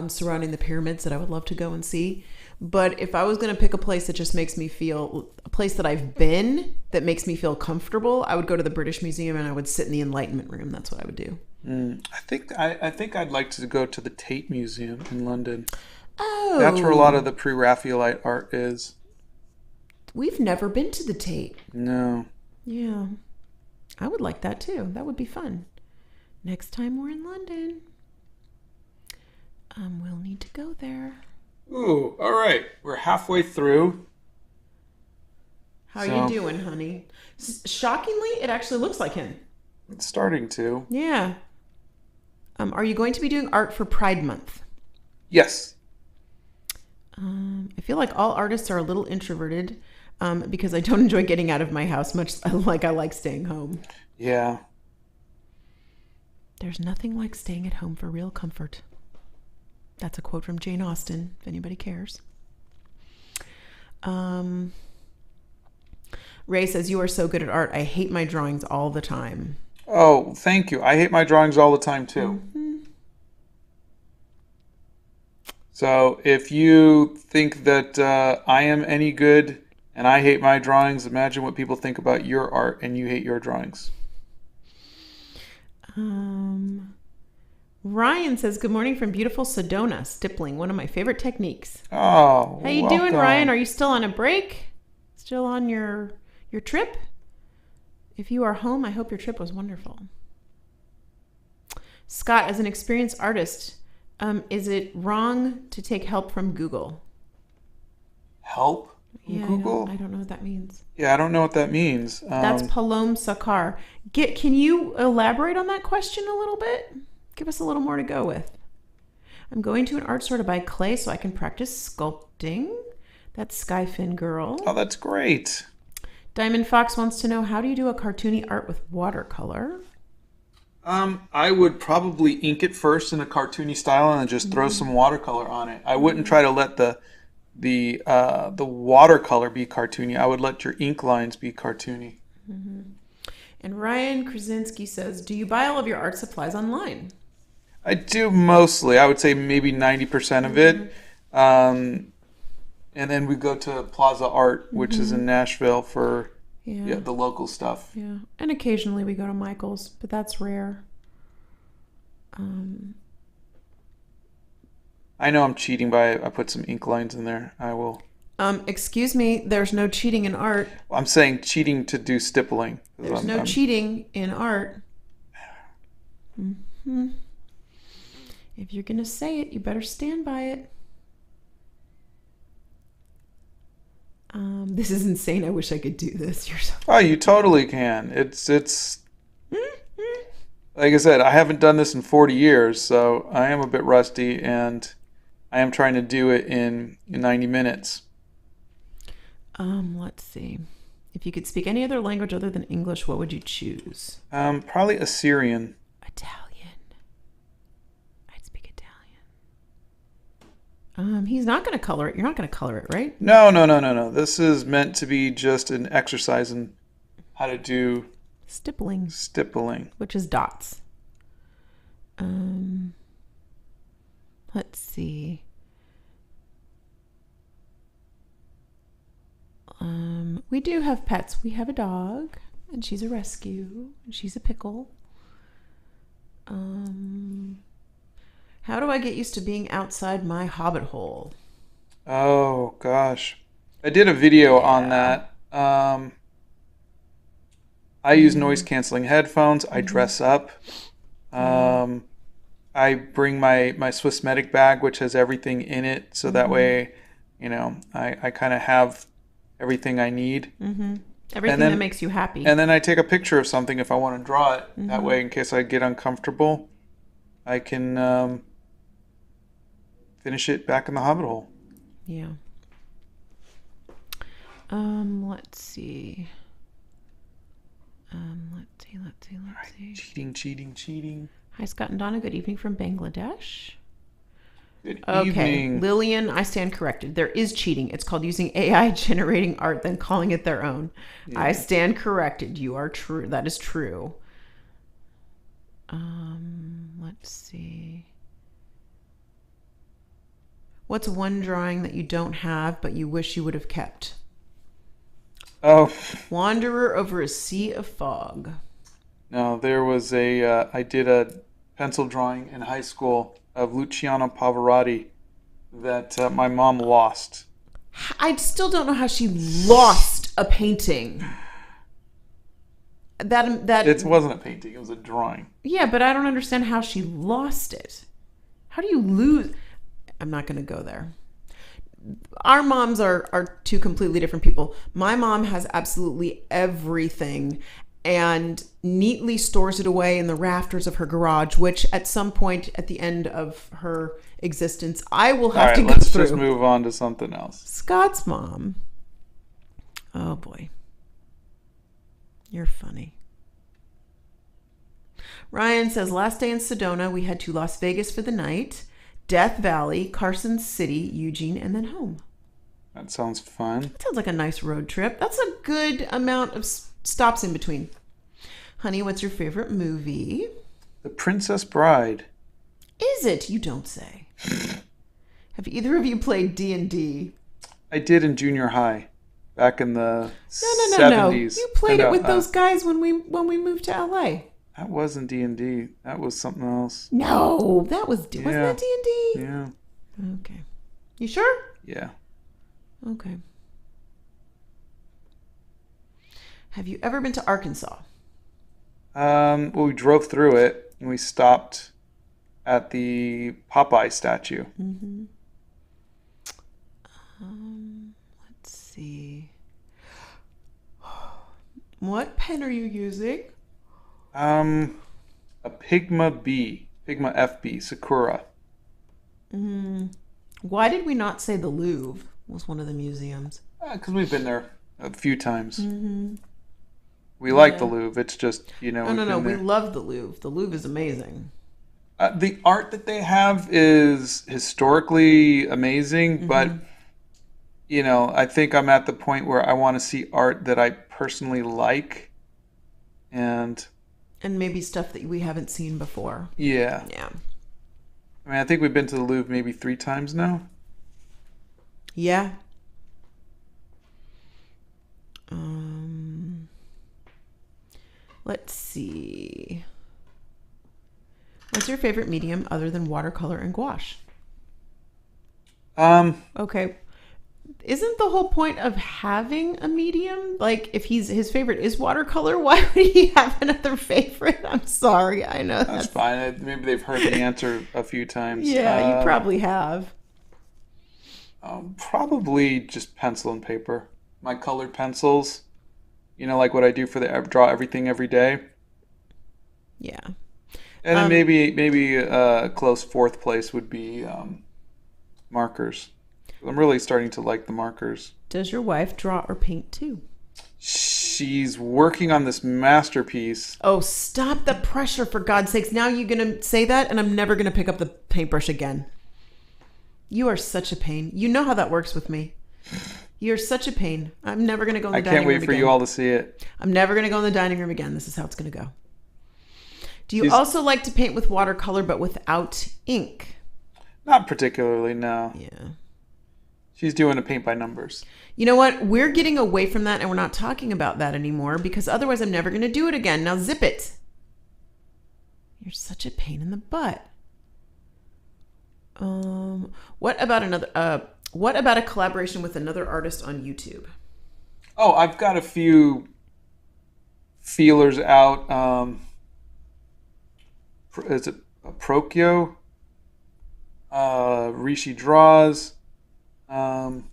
surrounding the pyramids that I would love to go and see. But if I was going to pick a place that just makes me feel, a place that I've been that makes me feel comfortable, I would go to the British Museum and I would sit in the Enlightenment room. That's what I would do. I think I'd like to go to the Tate Museum in London. Oh. That's where a lot of the pre-Raphaelite art is. We've never been to the Tate. No. Yeah. I would like that too. That would be fun. Next time we're in London, we'll need to go there. Ooh, all right. We're halfway through. How are you doing, honey? Shockingly, it actually looks like him. It's starting to. Yeah. Are you going to be doing art for Pride Month? Yes. I feel like all artists are a little introverted because I don't enjoy getting out of my house much like I like staying home. Yeah. There's nothing like staying at home for real comfort. That's a quote from Jane Austen, if anybody cares. Ray says, you are so good at art. I hate my drawings all the time. Oh, thank you. I hate my drawings all the time, too. Mm-hmm. So if you think that I am any good and I hate my drawings, imagine what people think about your art and you hate your drawings. Ryan says, good morning from beautiful Sedona, Stippling, one of my favorite techniques. Oh, how you doing, Ryan? Are you still on a break? Still on your trip? If you are home, I hope your trip was wonderful. Scott, as an experienced artist, is it wrong to take help from Google? Help? Yeah, Google? I don't know what that means. Yeah, I don't know what that means. That's Palom Sakar. Can you elaborate on that question a little bit? Give us a little more to go with. I'm going to an art store to buy clay so I can practice sculpting. That's Skyfin Girl. Oh, that's great. Diamond Fox wants to know, how do you do a cartoony art with watercolor? I would probably ink it first in a cartoony style and then just throw some watercolor on it. I wouldn't try to let the watercolor be cartoony. I would let your ink lines be cartoony. And Ryan Krasinski says, do you buy all of your art supplies online? I do mostly. I would say maybe 90% of it. And then we go to Plaza Art, which is in Nashville for the local stuff. Yeah. And occasionally we go to Michael's, but that's rare. I know I'm cheating by I put some ink lines in there. I will. Excuse me, there's no cheating in art. I'm saying cheating to do stippling. There's no cheating in art. If you're going to say it, you better stand by it. This is insane. I wish I could do this. You're so... Oh, you totally can. It's like I said, I haven't done this in 40 years, so I am a bit rusty, and I am trying to do it in 90 minutes. Let's see. If you could speak any other language other than English, what would you choose? Probably Assyrian. Italian. I'd speak Italian. He's not going to color it. You're not going to color it, right? No. This is meant to be just an exercise in how to do stippling. Which is dots. Let's see. We do have pets. We have a dog, and she's a rescue, and she's a pickle. How do I get used to being outside my Hobbit hole? Oh, gosh. I did a video on that. I use noise-canceling headphones. I dress up. I bring my Swiss Medic bag, which has everything in it, so that way, I kind of have everything I need. Everything that makes you happy. And then I take a picture of something if I want to draw it. That way, in case I get uncomfortable, I can finish it back in the Hobbit hole. Yeah. Let's see. Let's see. Cheating. Hi, Scott and Donna. Good evening from Bangladesh. Good Okay, evening. Lillian, I stand corrected. There is cheating. It's called using AI generating art, then calling it their own. Yeah. I stand corrected. You are true. That is true. Let's see. What's one drawing that you don't have but you wish you would have kept? Oh. Wanderer over a sea of fog. No, there was I did a pencil drawing in high school of Luciano Pavarotti that my mom lost. I still don't know how she lost a painting. That It wasn't a painting, it was a drawing. Yeah, but I don't understand how she lost it. How do you lose? I'm not going to go there. Our moms are two completely different people. My mom has absolutely everything and neatly stores it away in the rafters of her garage, which at some point at the end of her existence, I will have to go through. Let's just move on to something else. Scott's mom. Oh boy. You're funny. Ryan says, last day in Sedona, we head to Las Vegas for the night, Death Valley, Carson City, Eugene, and then home. That sounds fun. That sounds like a nice road trip. That's a good amount of stops in between. Honey, what's your favorite movie? The Princess Bride. Is it? You don't say. Have either of you played D&D? I did in junior high, back in the 70s. No. You played it with those guys when we moved to LA. That wasn't D&D. That was something else. No, that was wasn't that D&D? Yeah. Okay. You sure? Yeah. Okay. Have you ever been to Arkansas? Well, we drove through it and we stopped at the Popeye statue. Mm-hmm. Let's see. What pen are you using? A Pigma FB, Sakura. Why did we not say the Louvre was one of the museums? Because we've been there a few times. Mm-hmm. We like the Louvre. It's just, No. We love the Louvre. The Louvre is amazing. The art that they have is historically amazing, but, I think I'm at the point where I want to see art that I personally like. and maybe stuff that we haven't seen before. yeah. Yeah. I mean, I think we've been to the Louvre maybe 3 times now. Yeah. Let's see. What's your favorite medium other than watercolor and gouache? Okay. Isn't the whole point of having a medium, like if his favorite is watercolor, why would he have another favorite? I'm sorry, I know that's fine. Maybe they've heard the answer a few times. Yeah, you probably have. Probably just pencil and paper. My colored pencils. You know, like what I do for the draw everything every day. Yeah. And then maybe a close 4th place would be markers. I'm really starting to like the markers. Does your wife draw or paint too? She's working on this masterpiece. Oh, stop the pressure, for God's sakes. Now you're going to say that and I'm never going to pick up the paintbrush again. You are such a pain. You know how that works with me. You're such a pain. I'm never going to go in the dining room again. I can't wait for you all to see it. I'm never going to go in the dining room again. This is how it's going to go. Do you also like to paint with watercolor but without ink? Not particularly, no. Yeah. She's doing a paint by numbers. You know what? We're getting away from that and we're not talking about that anymore because otherwise I'm never going to do it again. Now zip it. You're such a pain in the butt. What about a collaboration with another artist on YouTube? Oh, I've got a few feelers out. Is it Procchio? Rishi Draws. I've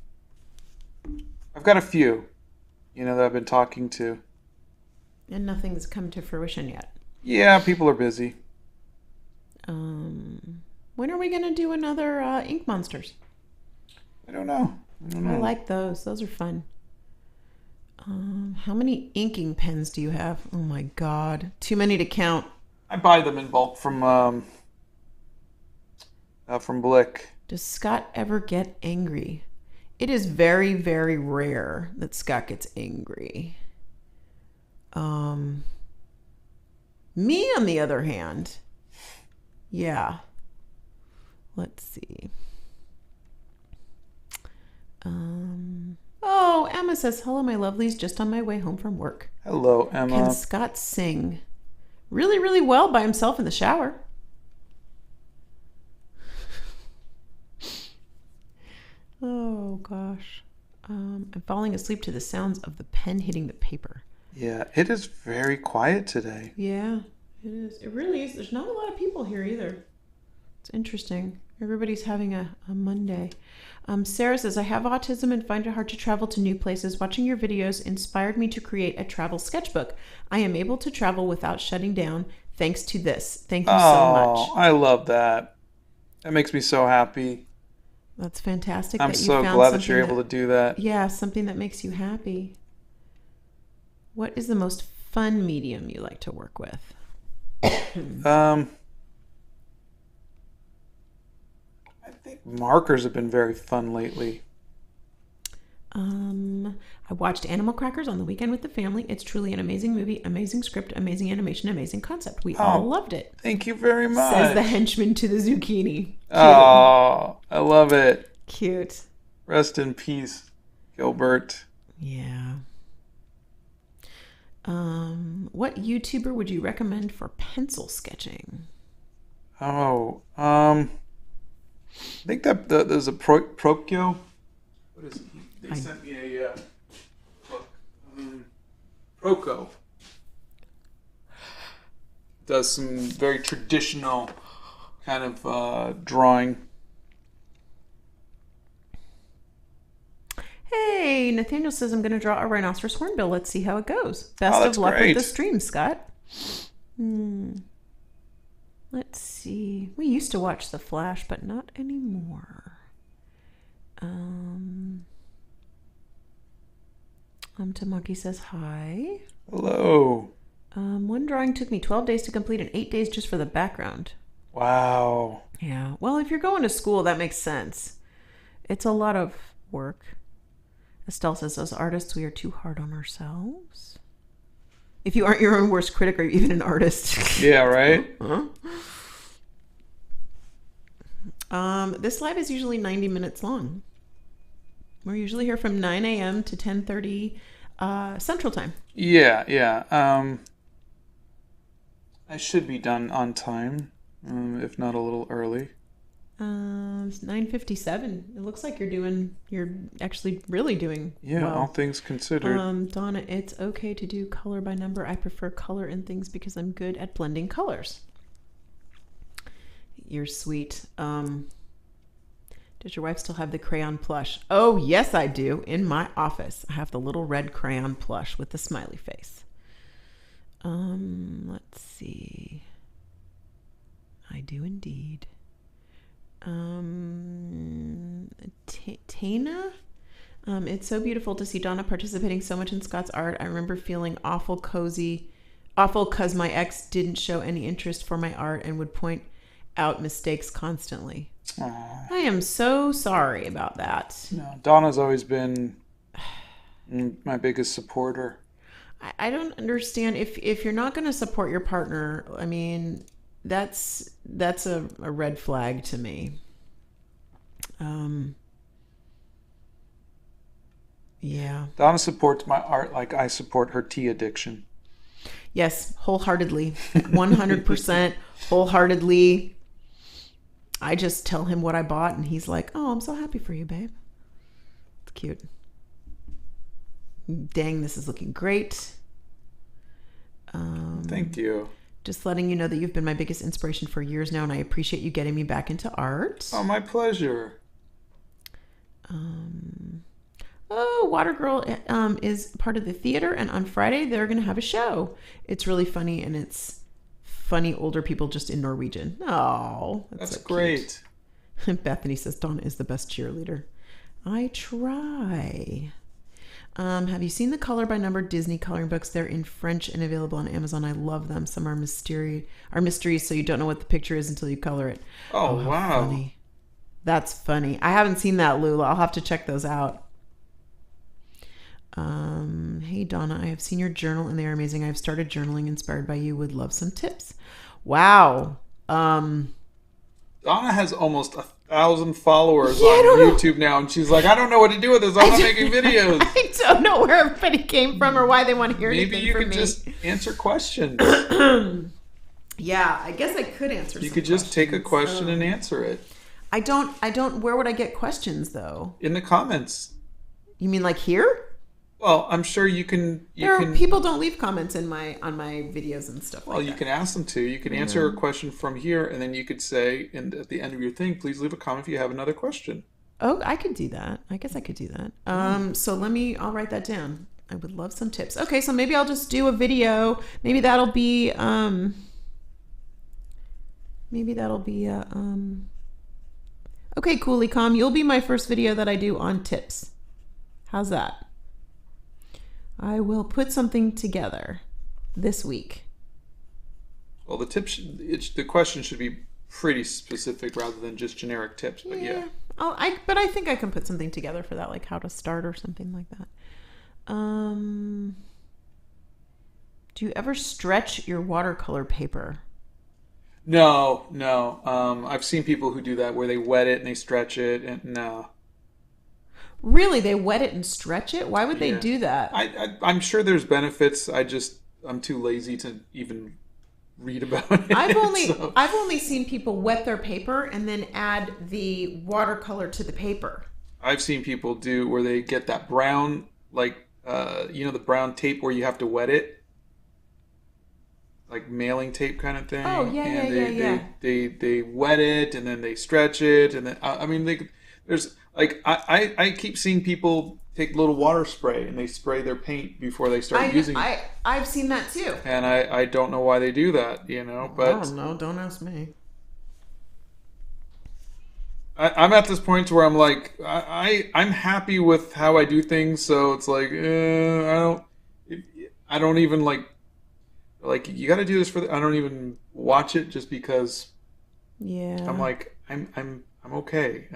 got a few, that I've been talking to. And nothing's come to fruition yet. Yeah, people are busy. When are we going to do another Ink Monsters? I don't know. I like those. Those are fun. How many inking pens do you have? Oh my God. Too many to count. I buy them in bulk from Blick. Does Scott ever get angry? It is very, very rare that Scott gets angry. Me, on the other hand, yeah. Let's see. Oh, Emma says, hello, my lovelies, just on my way home from work. Hello, Emma. Can Scott sing really, really well by himself in the shower? Oh, gosh. I'm falling asleep to the sounds of the pen hitting the paper. Yeah, it is very quiet today. Yeah, it is. It really is. There's not a lot of people here either. It's interesting. Everybody's having a Monday. Sarah says, I have autism and find it hard to travel to new places. Watching your videos inspired me to create a travel sketchbook. I am able to travel without shutting down thanks to this. Thank you so much. Oh, I love that. That makes me so happy. That's fantastic. I'm so glad that you're able to do that. Yeah, something that makes you happy. What is the most fun medium you like to work with? I think markers have been very fun lately. I watched Animal Crackers on the weekend with the family. It's truly an amazing movie, amazing script, amazing animation, amazing concept. We all loved it. Thank you very much. Says the henchman to the zucchini. Cute. Oh, I love it. Cute. Rest in peace, Gilbert. Yeah. What YouTuber would you recommend for pencil sketching? Oh, I think that there's a Procchio. What is it? They sent me a book. Procco does some very traditional kind of drawing. Hey, Nathaniel says, I'm going to draw a rhinoceros hornbill. Let's see how it goes. Best of luck with the stream, Scott. Let's see. We used to watch The Flash, but not anymore. Tamaki says hi. Hello. One drawing took me 12 days to complete and 8 days just for the background. Wow. Yeah. Well, if you're going to school, that makes sense. It's a lot of work. Estelle says, as artists, we are too hard on ourselves. If you aren't your own worst critic, are you even an artist? Yeah, right? This live is usually 90 minutes long. We're usually here from 9 a.m. to 10:30 Central Time. Yeah. I should be done on time, if not a little early. It's 9:57. It looks like you're actually really doing well. All things considered. Donna, it's okay to do color by number. I prefer color in things because I'm good at blending colors. You're sweet. Does your wife still have the crayon plush? Oh, yes, I do. In my office, I have the little red crayon plush with the smiley face. Let's see. I do indeed. Tana? It's so beautiful to see Donna participating so much in Scott's art. I remember feeling awful because my ex didn't show any interest for my art and would point out mistakes constantly. Aww. I am so sorry about that. No, Donna's always been my biggest supporter. I don't understand if you're not going to support your partner. I mean, that's a red flag to me. Yeah. Donna supports my art like I support her tea addiction. Yes, wholeheartedly, 100% wholeheartedly. I just tell him what I bought, and he's like, "Oh, I'm so happy for you, babe." It's cute. Dang, this is looking great. Thank you. Just letting you know that you've been my biggest inspiration for years now, and I appreciate you getting me back into art. Oh, my pleasure. Water Girl is part of the theater, and on Friday they're going to have a show. It's really funny, and it's funny older people just in Norwegian. Oh, that's so great. Bethany says Donna is the best cheerleader. I try. Have you seen the color by number Disney coloring books? They're in French and available on Amazon. I love them. Some are mysteries, so you don't know what the picture is until you color it. Oh wow. Funny. That's funny. I haven't seen that, Lula. I'll have to check those out. Hey Donna, I have seen your journal and they are amazing. I've started journaling inspired by you. Would love some tips. Wow. Donna has almost 1,000 followers on YouTube now, and she's like, I don't know what to do with this. I'm not making videos. I don't know where everybody came from or why they want to hear anything from me. Maybe you could just answer questions. Yeah, I guess I could answer. You could just take a question and answer it. I don't. Where would I get questions though? In the comments. You mean like here? Well, I'm sure you can. People don't leave comments on my videos and stuff. Well, you can ask them to. You can answer a question from here, and then you could say, and at the end of your thing, please leave a comment if you have another question. Oh, I could do that. I guess I could do that. So I'll write that down. I would love some tips. Okay, so maybe I'll just do a video. Maybe that'll be Okay, Coolie you'll be my first video that I do on tips. How's that? I will put something together this week. Well, the question should be pretty specific rather than just generic tips. But yeah. But I think I can put something together for that, like how to start or something like that. Do you ever stretch your watercolor paper? No. I've seen people who do that where they wet it and they stretch it, and no. Really? They wet it and stretch it? Why would they do that? I'm sure there's benefits. I'm too lazy to even read about it. I've only seen people wet their paper and then add the watercolor to the paper. I've seen people do where they get that brown, like the brown tape where you have to wet it, like mailing tape kind of thing. Oh yeah. They wet it and then they stretch it, and then there's like I keep seeing people take little water spray and they spray their paint before they start using it. I've seen that too. And I don't know why they do that, but I don't know. Don't ask me. I'm at this point where I'm like, I'm happy with how I do things, so it's like I don't even like you got to do this I don't even watch it just because. Yeah. I'm like I'm okay,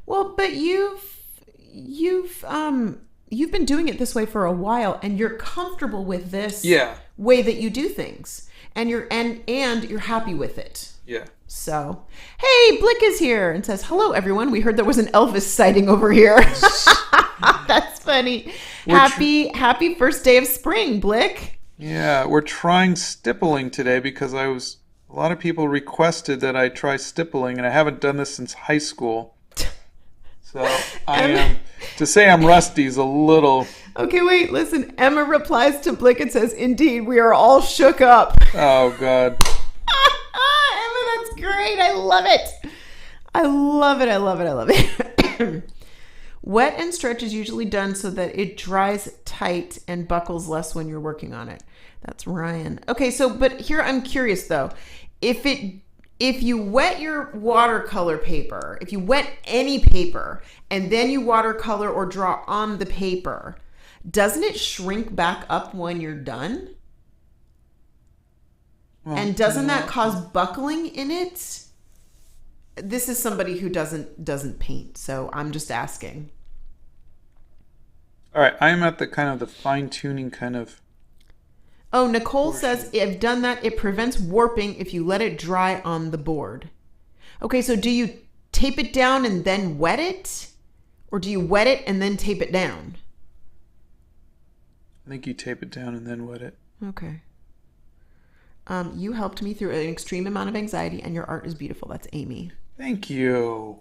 Well, but you've you've been doing it this way for a while, and you're comfortable with this Yeah. way that you do things, and you're happy with it. Yeah. So, hey, Blick is here and says, hello, everyone. We heard there was an Elvis sighting over here. That's funny. Happy first day of spring, Blick. Yeah, we're trying Stippling today because a lot of people requested that I try Stippling, and I haven't done this since high school. So to say I'm rusty is a little... Okay, wait, listen. Emma replies to Blick and says, indeed, we are all shook up. Oh, God. Emma, that's great. I love it. I love it. I love it. I love it. Wet and stretch is usually done so that it dries tight and buckles less when you're working on it. That's Ryan. Okay, but here I'm curious though. If you wet your watercolor paper, if you wet any paper and then you watercolor or draw on the paper, doesn't it shrink back up when you're done? Well, and doesn't that cause buckling in it? This is somebody who doesn't paint, so I'm just asking. All right, I'm at the fine-tuning kind of... Oh, Nicole says, I've done that. It prevents warping if you let it dry on the board. Okay, so do you tape it down and then wet it? Or do you wet it and then tape it down? I think you tape it down and then wet it. Okay. You helped me through an extreme amount of anxiety, and your art is beautiful. That's Amy. Thank you.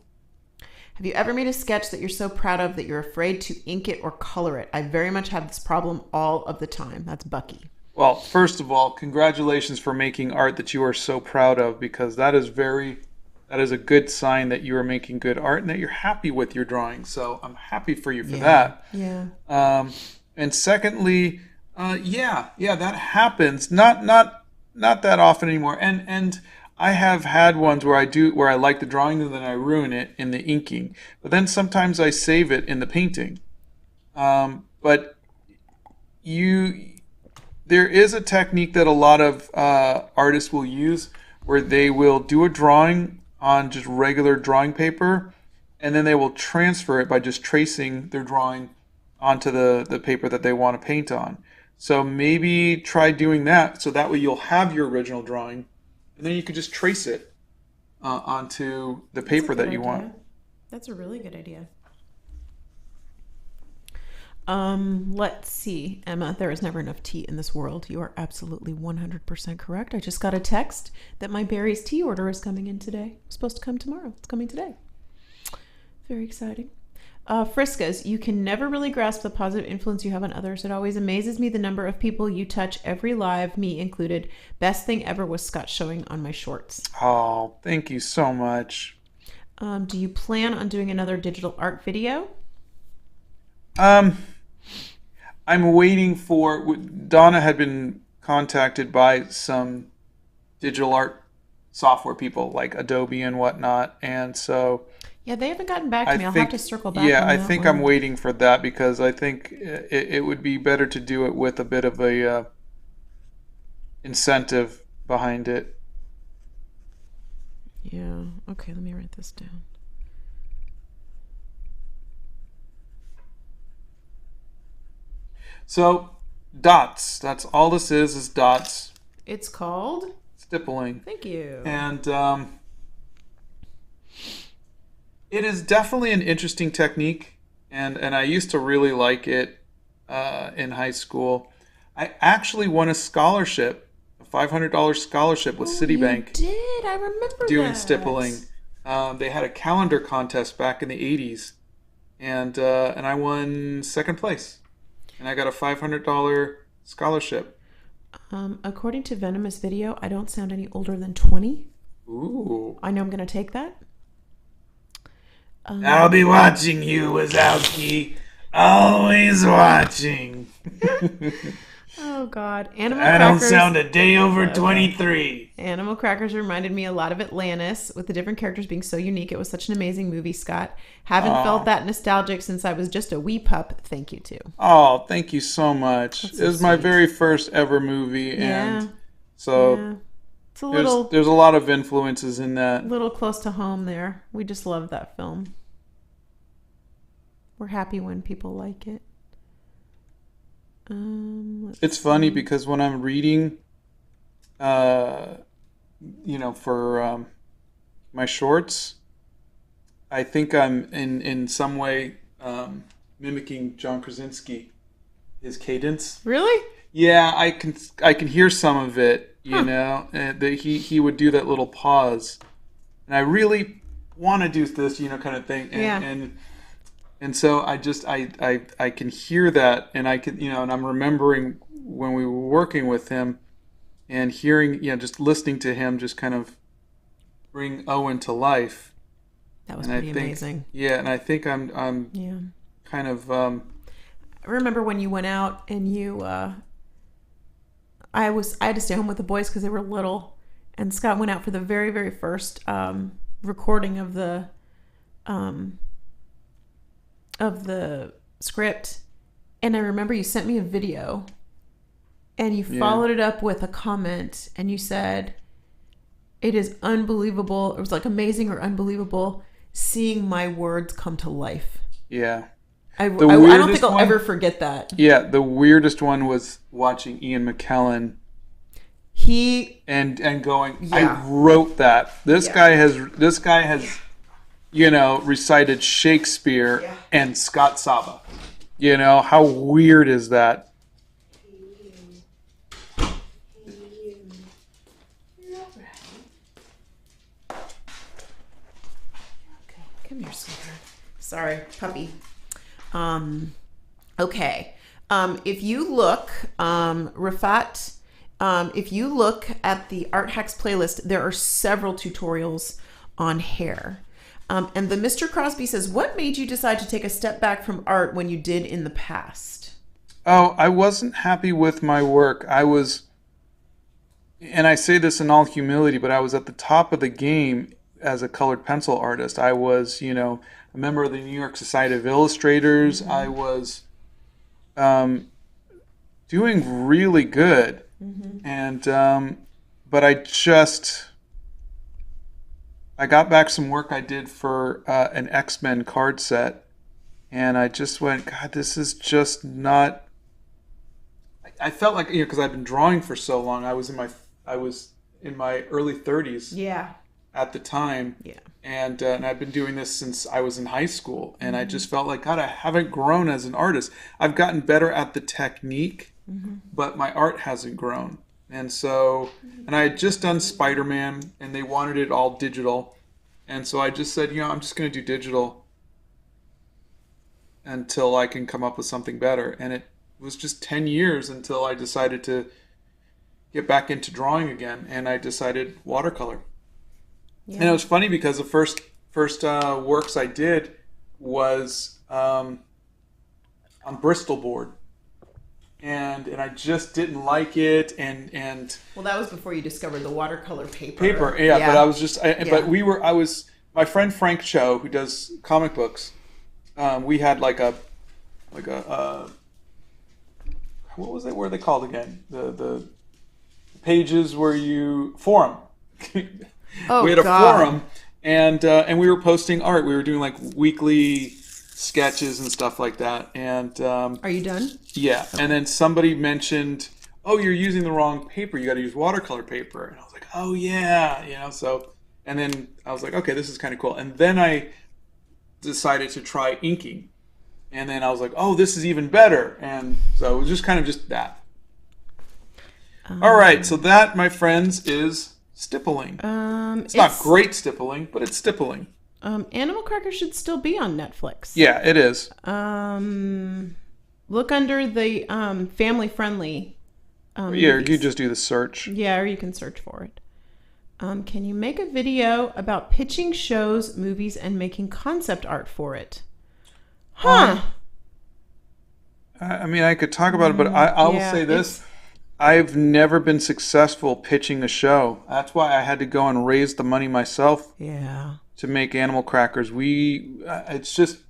Have you ever made a sketch that you're so proud of that you're afraid to ink it or color it? I very much have this problem all of the time. That's Bucky. Well, first of all, congratulations for making art that you are so proud of, because that is a good sign that you are making good art and that you're happy with your drawing. So I'm happy for you for that. Yeah. And secondly, that happens. Not that often anymore. And I have had ones where I like the drawing and then I ruin it in the inking. But then sometimes I save it in the painting. But there is a technique that a lot of artists will use where they will do a drawing on just regular drawing paper, and then they will transfer it by just tracing their drawing onto the paper that they want to paint on. So maybe try doing that, so that way you'll have your original drawing, and then you can just trace it onto the paper that you want. That's a really good idea. Let's see, Emma, there is never enough tea in this world. You are absolutely 100% correct. I just got a text that my Barry's tea order is coming in today. It's supposed to come tomorrow. It's coming today. Very exciting. Friskas, you can never really grasp the positive influence you have on others. It always amazes me the number of people you touch every live, me included. Best thing ever was Scott showing on my shorts. Oh, thank you so much. Do you plan on doing another digital art video? I'm waiting for... Donna had been contacted by some digital art software people like Adobe and whatnot, and so... Yeah, they haven't gotten back to me. I'll have to circle back. Yeah, I think I'm waiting for that because I think it would be better to do it with a bit of a incentive behind it. Yeah. Okay, let me write this down. So, dots. That's all this is dots. It's called? Stippling. Thank you. And it is definitely an interesting technique, and I used to really like it in high school. I actually won a scholarship, a $500 scholarship with Citibank. You did? I remember doing stippling. They had a calendar contest back in the 80s, and I won second place, and I got a $500 scholarship. According to Venomous Video, I don't sound any older than 20. Ooh. I know I'm going to take that. I'll be watching you, Wazowski. Always watching. Oh, God. I don't sound a day over 23. Animal Crackers reminded me a lot of Atlantis, with the different characters being so unique. It was such an amazing movie, Scott. Haven't felt that nostalgic since I was just a wee pup. Thank you, too. Oh, thank you so much. It was my very first ever movie, and so it's a little... There's a lot of influences in that. A little close to home there. We just love that film. We're happy when people like it. It's funny because when I'm reading, for my shorts, I think I'm in some way mimicking John Krasinski, his cadence. Really? Yeah, I can hear some of it. That he would do that little pause, and I really want to do this, kind of thing, and so I can hear that, and I can, and I'm remembering when we were working with him, and hearing, just listening to him, just kind of bring Owen to life. That was pretty amazing. Yeah, and I think I'm kind of. I remember when you went out and you. I had to stay home with the boys because they were little, and Scott went out for the very, very first recording of the script, and I remember you sent me a video, and you followed it up with a comment, and you said, "It is unbelievable." It was like amazing or unbelievable seeing my words come to life. Yeah. I don't think I'll ever forget that. Yeah, the weirdest one was watching Ian McKellen. And going, I wrote that. This guy has recited Shakespeare and Scott Saba. How weird is that? Come here, sweetheart. Sorry, puppy. Okay. If you look, Rafat, if you look at the Art Hacks playlist, there are several tutorials on hair. And the Mr. Crosby says, what made you decide to take a step back from art when you did in the past? Oh, I wasn't happy with my work. And I say this in all humility, but I was at the top of the game as a colored pencil artist. I was, a member of the New York Society of Illustrators. Mm-hmm. I was doing really good. Mm-hmm. And but I got back some work I did for an X-Men card set, and I just went, God, this is just not. I felt like, because I've been drawing for so long. I was in my early 30s. Yeah. At the time. Yeah. And I've been doing this since I was in high school, and I just felt like, God, I haven't grown as an artist. I've gotten better at the technique, but my art hasn't grown. And so, and I had just done Spider-Man, and they wanted it all digital. And so I just said, I'm just going to do digital until I can come up with something better. And it was just 10 years until I decided to get back into drawing again. And I decided watercolor. Yeah. And it was funny because the first works I did was on Bristol board. And I just didn't like it, and well, that was before you discovered the watercolor paper. Yeah. But I was just, my friend Frank Cho, who does comic books. We had like a what was it? What are they called again? The pages where you forum. Oh, we had a forum, and we were posting art. We were doing like weekly sketches and stuff like that. And are you done? Yeah. Okay. And then somebody mentioned, "Oh, you're using the wrong paper. You got to use watercolor paper." And I was like, "Oh yeah," So, and then I was like, "Okay, this is kind of cool." And then I decided to try inking, and then I was like, "Oh, this is even better." And so it was just kind of just that. All right, so that, my friends, is stippling. It's not great stippling, but it's stippling. Animal Crackers should still be on Netflix. Yeah, it is. Look under the family friendly. You just do the search. Yeah, or you can search for it. Can you make a video about pitching shows, movies, and making concept art for it? Huh. I mean, I could talk about it, but I will say this. I've never been successful pitching a show. That's why I had to go and raise the money myself. Yeah. To make Animal Crackers. It's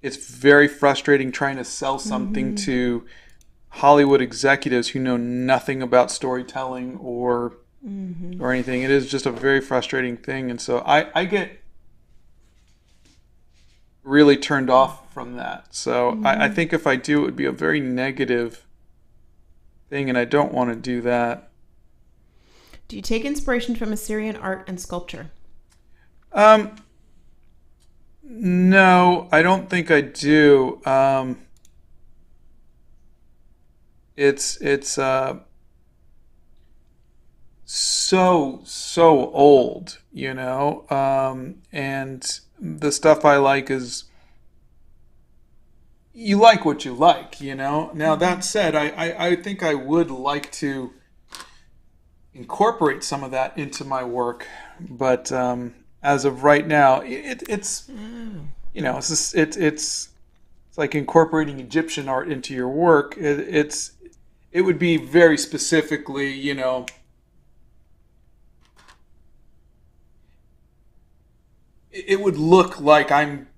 very frustrating trying to sell something to Hollywood executives who know nothing about storytelling or anything. It is just a very frustrating thing. And so I get really turned off from that. So I think if I do, it would be a very negative thing, and I don't want to do that. Do you take inspiration from Assyrian art and sculpture? No, I don't think I do. It's so old, and the stuff I like is you like what you like. Now that said, I think I would like to incorporate some of that into my work, but as of right now, it's it's just, it's like incorporating Egyptian art into your work. It would be very specifically. It would look like I'm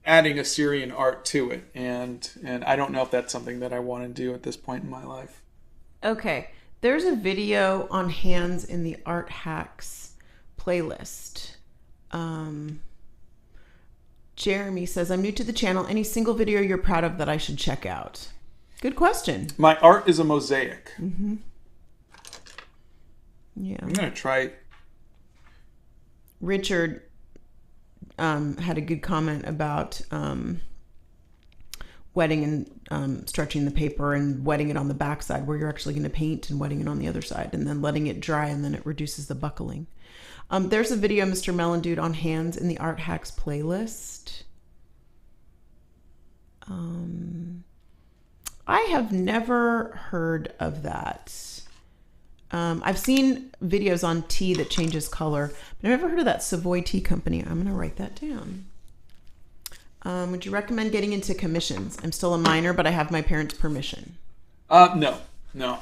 adding Assyrian art to it, and I don't know if that's something that I want to do at this point in my life. Okay, there's a video on hands in the Art Hacks playlist. Jeremy says, I'm new to the channel. Any single video you're proud of that I should check out? Good question. My art is a mosaic. Mm-hmm. Yeah. I'm going to try. Richard had a good comment about wetting and stretching the paper and wetting it on the back side where you're actually going to paint, and wetting it on the other side and then letting it dry, and then it reduces the buckling. There's a video, Mr. Melon Dude, on hands in the Art Hacks playlist. I have never heard of that. I've seen videos on tea that changes color, but I've never heard of that Savoy Tea Company. I'm going to write that down. Would you recommend getting into commissions? I'm still a minor, but I have my parents' permission. No.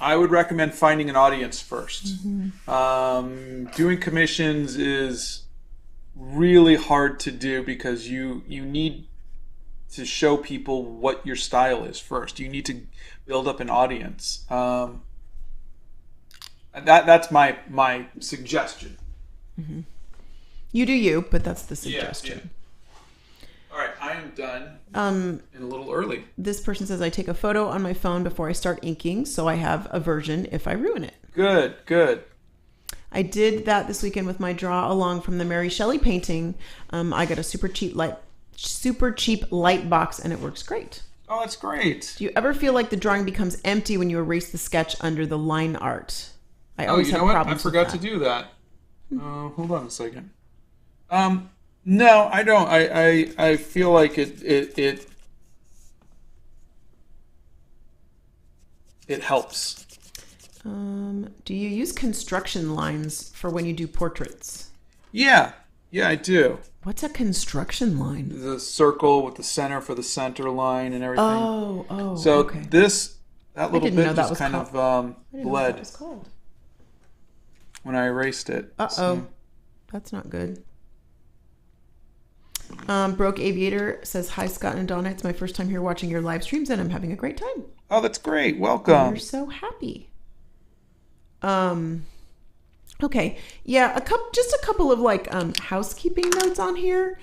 I would recommend finding an audience first. Mm-hmm. Doing commissions is really hard to do because you need to show people what your style is first. You need to build up an audience. That's my suggestion. Mm-hmm. You do you, but that's the suggestion. Yeah. All right, I am done. And a little early. This person says I take a photo on my phone before I start inking, so I have a version if I ruin it. Good. I did that this weekend with my draw along from the Mary Shelley painting. I got a super cheap light box, and it works great. Oh, that's great. Do you ever feel like the drawing becomes empty when you erase the sketch under the line art? I always have problems with that. I forgot to do that. Hold on a second. No, I don't. I feel like it helps. Do you use construction lines for when you do portraits? Yeah, I do. What's a construction line? The circle with the center for the center line and everything. Oh, so okay. That little bit just kind of bled when I erased it. So. That's not good. Broke Aviator says, hi, Scott and Donna. It's my first time here watching your live streams, and I'm having a great time. Oh, that's great. Welcome. We're so happy. Okay. Yeah, just a couple of housekeeping notes on here.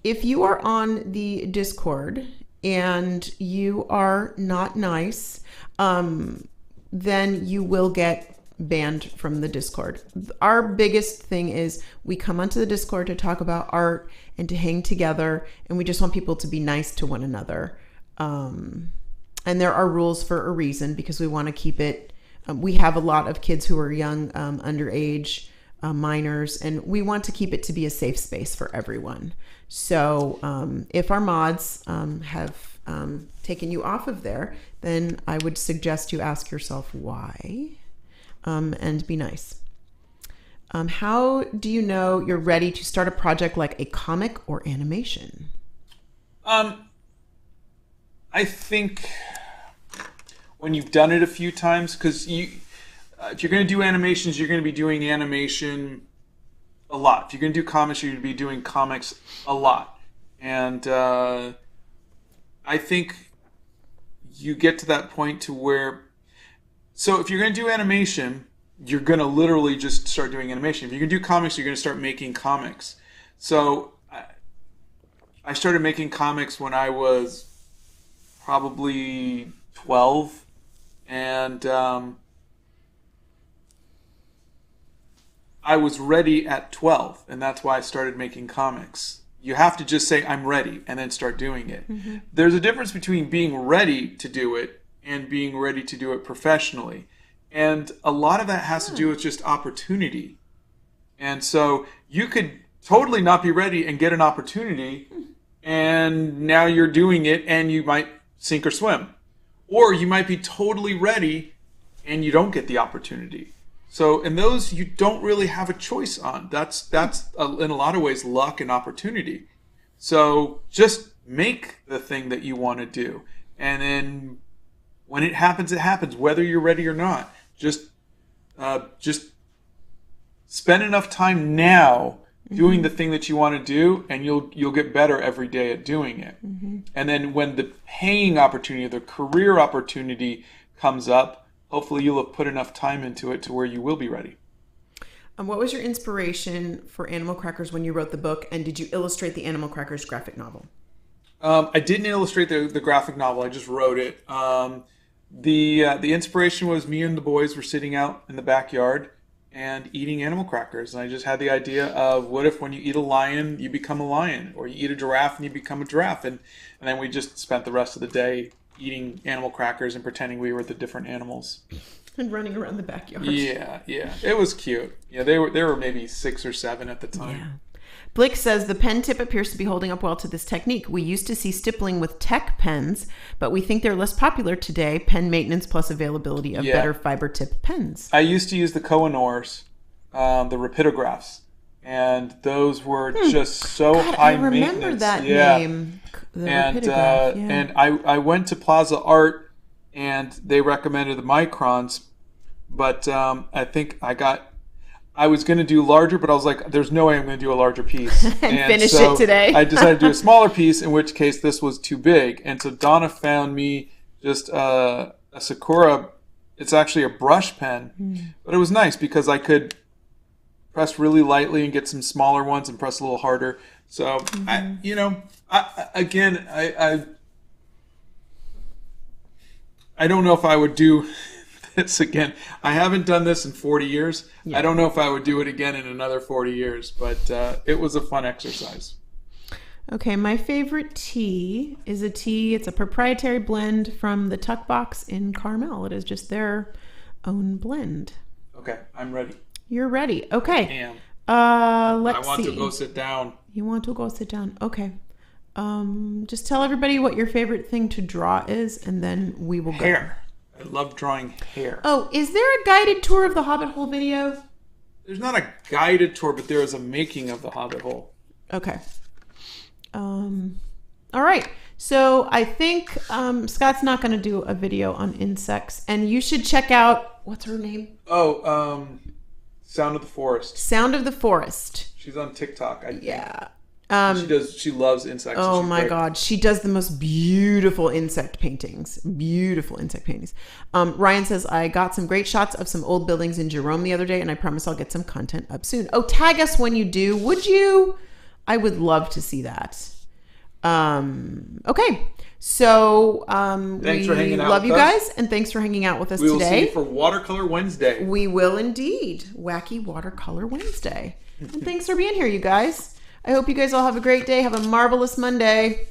If you are on the Discord and you are not nice, then you will get banned from the Discord. Our biggest thing is we come onto the Discord to talk about art and to hang together, and we just want people to be nice to one another. And there are rules for a reason, because we want to keep it. We have a lot of kids who are young, underage, minors, and we want to keep it to be a safe space for everyone. So if our mods have taken you off of there, then I would suggest you ask yourself why. And be nice. How do you know you're ready to start a project like a comic or animation? I think when you've done it a few times, because if you're going to do animations, you're going to be doing animation a lot. If you're going to do comics, you're going to be doing comics a lot. And I think you get to that point to where... So if you're going to do animation, you're going to literally just start doing animation. If you're going to do comics, you're going to start making comics. So I started making comics when I was probably 12, and I was ready at 12, and that's why I started making comics. You have to just say, I'm ready, and then start doing it. Mm-hmm. There's a difference between being ready to do it and being ready to do it professionally. And a lot of that has to do with just opportunity. And so you could totally not be ready and get an opportunity, and now you're doing it, and you might sink or swim. Or you might be totally ready, and you don't get the opportunity. So in those, you don't really have a choice on. That's in a lot of ways luck and opportunity. So just make the thing that you want to do, and then when it happens, whether you're ready or not. Just spend enough time now doing the thing that you want to do, and you'll get better every day at doing it. Mm-hmm. And then when the paying opportunity, the career opportunity comes up, hopefully you'll have put enough time into it to where you will be ready. What was your inspiration for Animal Crackers when you wrote the book, and did you illustrate the Animal Crackers graphic novel? I didn't illustrate the graphic novel. I just wrote it. The inspiration was me and the boys were sitting out in the backyard and eating animal crackers. And I just had the idea of, what if when you eat a lion, you become a lion? Or you eat a giraffe and you become a giraffe? And then we just spent the rest of the day eating animal crackers and pretending we were the different animals. And running around the backyard. Yeah. It was cute. Yeah, they were maybe 6 or 7 at the time. Yeah. Blake says, the pen tip appears to be holding up well to this technique. We used to see stippling with tech pens, but we think they're less popular today. Pen maintenance plus availability of better fiber tip pens. I used to use the Koh-i-Noors, the rapidographs, and those were just so high maintenance. I remember that name. And I went to Plaza Art, and they recommended the microns, but I think I was going to do larger, but I was like, there's no way I'm going to do a larger piece. and finish it today. I decided to do a smaller piece, in which case this was too big. And so Donna found me just a Sakura. It's actually a brush pen, but it was nice because I could press really lightly and get some smaller ones and press a little harder. So, I don't know if I would do this again. I haven't done this in 40 years. Yeah. I don't know if I would do it again in another 40 years, but it was a fun exercise. Okay, my favorite tea is a tea. It's a proprietary blend from the Tuck Box in Carmel. It is just their own blend. Okay, I'm ready. You're ready. Okay. I am. Let's see. I want to go sit down. You want to go sit down. Okay. Just tell everybody what your favorite thing to draw is, and then we will go. Hair. I love drawing hair. Oh, is there a guided tour of the Hobbit Hole video? There's not a guided tour, but there is a making of the Hobbit Hole. Okay. All right. So I think Scott's not going to do a video on insects, and you should check out, what's her name? Oh, Sound of the Forest. Sound of the Forest. She's on TikTok, I think. Yeah. She loves insects. Oh my God. She does the most beautiful insect paintings. Ryan says, I got some great shots of some old buildings in Jerome the other day, and I promise I'll get some content up soon. Oh, tag us when you do. Would you? I would love to see that. Okay. So thanks for hanging out love with you us. Guys, and thanks for hanging out with us today. We will see you for Watercolor Wednesday. We will indeed. Wacky Watercolor Wednesday. And thanks for being here, you guys. I hope you guys all have a great day. Have a marvelous Monday.